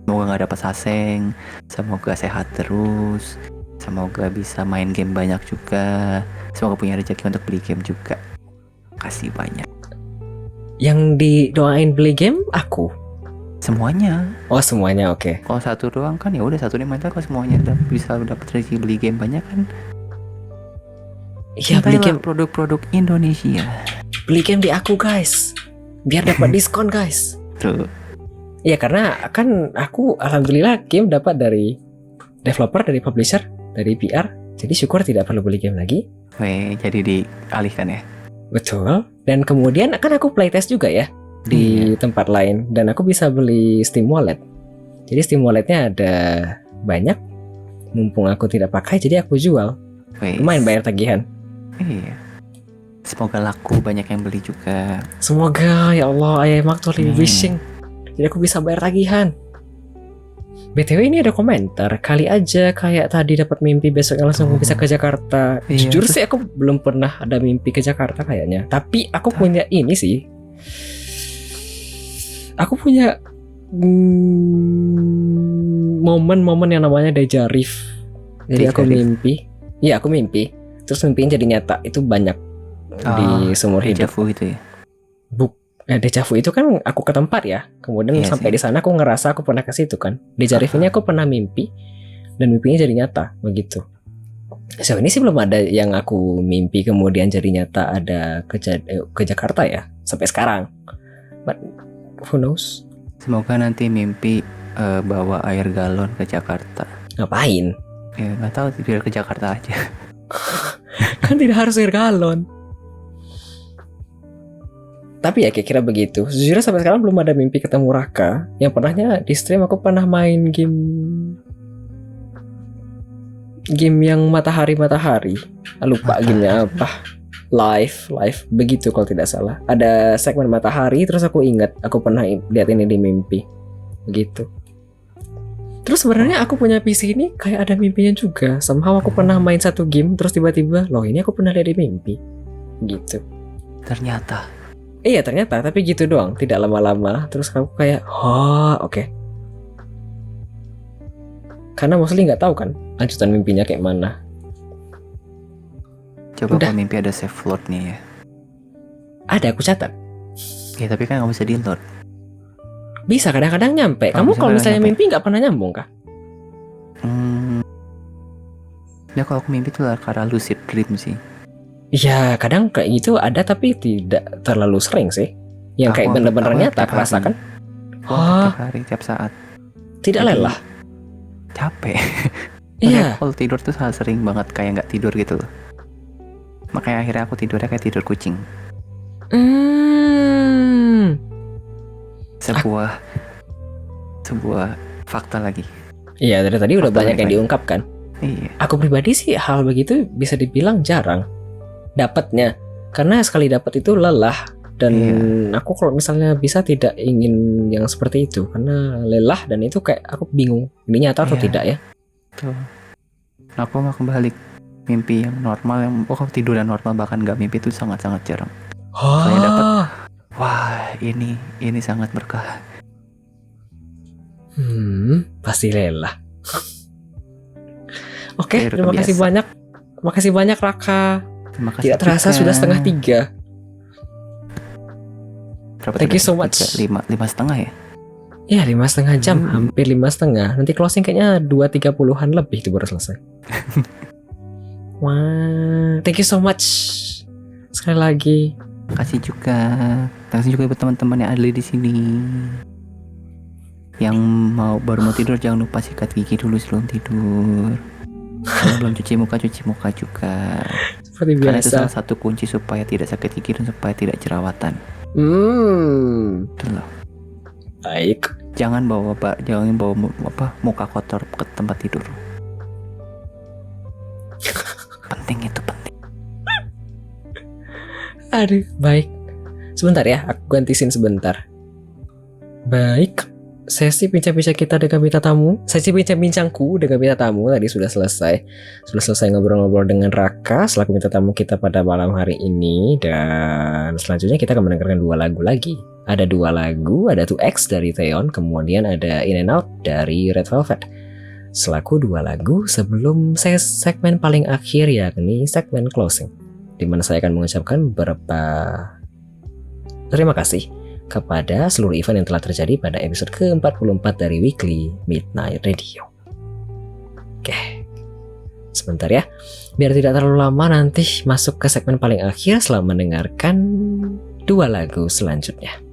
Semoga nggak dapat saseng, semoga sehat terus, semoga bisa main game banyak juga, semoga punya rezeki untuk beli game juga. Kasih banyak. Yang didoain beli game aku. Semuanya. Oh semuanya, oke. Kalau satu doang kan ya udah satu nih mantel. Kalau semuanya bisa dapat rezeki beli game banyak kan. Iya beli game. Produk-produk Indonesia. Beli game di aku guys, biar dapat diskon guys. Tuh. Iya karena kan aku alhamdulillah game dapat dari developer, dari publisher, dari PR. Jadi syukur tidak perlu beli game lagi. Weh, jadi dialihkan ya. Betul. Dan kemudian kan aku playtest juga ya di tempat lain, dan aku bisa beli Steam Wallet. Jadi Steam Walletnya ada banyak. Mumpung aku tidak pakai, jadi aku jual. Weh. Lumayan bayar tagihan. Iya. Semoga laku, banyak yang beli juga. Semoga ya Allah, I am actually wishing. Jadi aku bisa bayar tagihan. BTW ini ada komentar, kali aja kayak tadi dapat mimpi besoknya langsung bisa ke Jakarta. Iya, Jujur sih aku belum pernah ada mimpi ke Jakarta kayaknya. Tapi aku punya ini sih. Aku punya momen-momen yang namanya dejarif. Jadi aku mimpi. Iya aku mimpi. Terus mimpinya jadi nyata. Itu banyak di seumur hidup. Dejavu itu ya? Dejavu itu kan aku ke tempat ya. Kemudian sampai di sana aku ngerasa aku pernah ke situ kan. Dejarif ini aku pernah mimpi dan mimpinya jadi nyata begitu. So ini sih belum ada yang aku mimpi kemudian jadi nyata ada ke Jakarta ya sampai sekarang. But who knows? Semoga nanti mimpi bawa air galon ke Jakarta. Ngapain? Ya nggak tahu, biar ke Jakarta aja. Kan tidak harus air galon. Tapi ya kira-kira begitu. Sejujurnya sampai sekarang belum ada mimpi ketemu Raka. Yang pernahnya di stream aku pernah main game yang matahari. Lupa gamenya apa. Live begitu kalau tidak salah. Ada segmen matahari, terus aku ingat aku pernah lihat ini di mimpi. Begitu. Terus sebenarnya aku punya PC ini kayak ada mimpinya juga. Somehow aku pernah main satu game, terus tiba-tiba loh ini aku pernah lihat di mimpi. Gitu. Ternyata. Iya ternyata, tapi gitu doang, tidak lama-lama. Terus aku kayak, oke. Karena mostly nggak tahu kan lanjutan mimpinya kayak mana. Coba kalau mimpi ada save load nih ya. Ada, aku catat. Ya tapi kan nggak bisa di load. Bisa kadang-kadang nyampe. Kamu kalau misalnya mimpi nggak pernah nyambung kah? Ya kalau aku mimpi tuh karena lucid dream sih. Iya, kadang kayak gitu ada tapi tidak terlalu sering sih. Yang kayak bener-bener nyata kerasa kan? Tiap hari, tiap saat. Tidak lelah. Capek. Iya. Kalau tidur tuh sering banget kayak nggak tidur gitu loh. Makanya akhirnya aku tidurnya kayak tidur kucing. Sebuah fakta lagi. Iya, dari tadi udah banyak yang diungkapkan. Iya. Aku pribadi sih hal begitu bisa dibilang jarang dapatnya, karena sekali dapat itu lelah. Dan aku kalau misalnya bisa tidak ingin yang seperti itu karena lelah, dan itu kayak aku bingung ini nyata atau tidak ya. Tuh. Aku mau kembali mimpi yang normal, yang tidur yang normal, bahkan nggak mimpi itu sangat-sangat jarang. Saya dapat, wah ini sangat berkah. Pasti lelah. Oke, terima kasih banyak. Makasih banyak Raka. Tidak terasa sudah 2:30. Thank you so much. 5:30 ya? Iya 5,5 jam, hampir 5,5. Nanti closing kayaknya 2:30-an lebih itu baru selesai. Wah, thank you so much. Sekali lagi. Terima kasih juga buat teman-teman yang ada di sini. Yang baru mau tidur jangan lupa sikat gigi dulu sebelum tidur. Kalau belum cuci muka juga. Seperti biasa. Karena itu salah satu kunci supaya tidak sakit gigi dan supaya tidak jerawatan. Betul loh. Baik. Jangan bawa muka kotor ke tempat tidur. Penting. Aduh, baik. Sebentar ya, aku ganti scene sebentar. Baik. Sesi bincang-bincang kita dengan bintang tamu. Sesi bincang-bincangku dengan bintang tamu tadi sudah selesai. Sudah selesai ngobrol-ngobrol dengan Raka selaku bintang tamu kita pada malam hari ini. Dan selanjutnya kita akan mendengarkan 2 lagu lagi. Ada 2 lagu, ada 2X dari Taeyeon, kemudian ada In and Out dari Red Velvet. Selaku 2 lagu sebelum segmen paling akhir, yakni segmen closing, di mana saya akan mengucapkan beberapa terima kasih kepada seluruh event yang telah terjadi pada episode ke-44 dari Weekly Midnight Radio. Oke, sebentar ya, biar tidak terlalu lama nanti masuk ke segmen paling akhir setelah mendengarkan 2 lagu selanjutnya.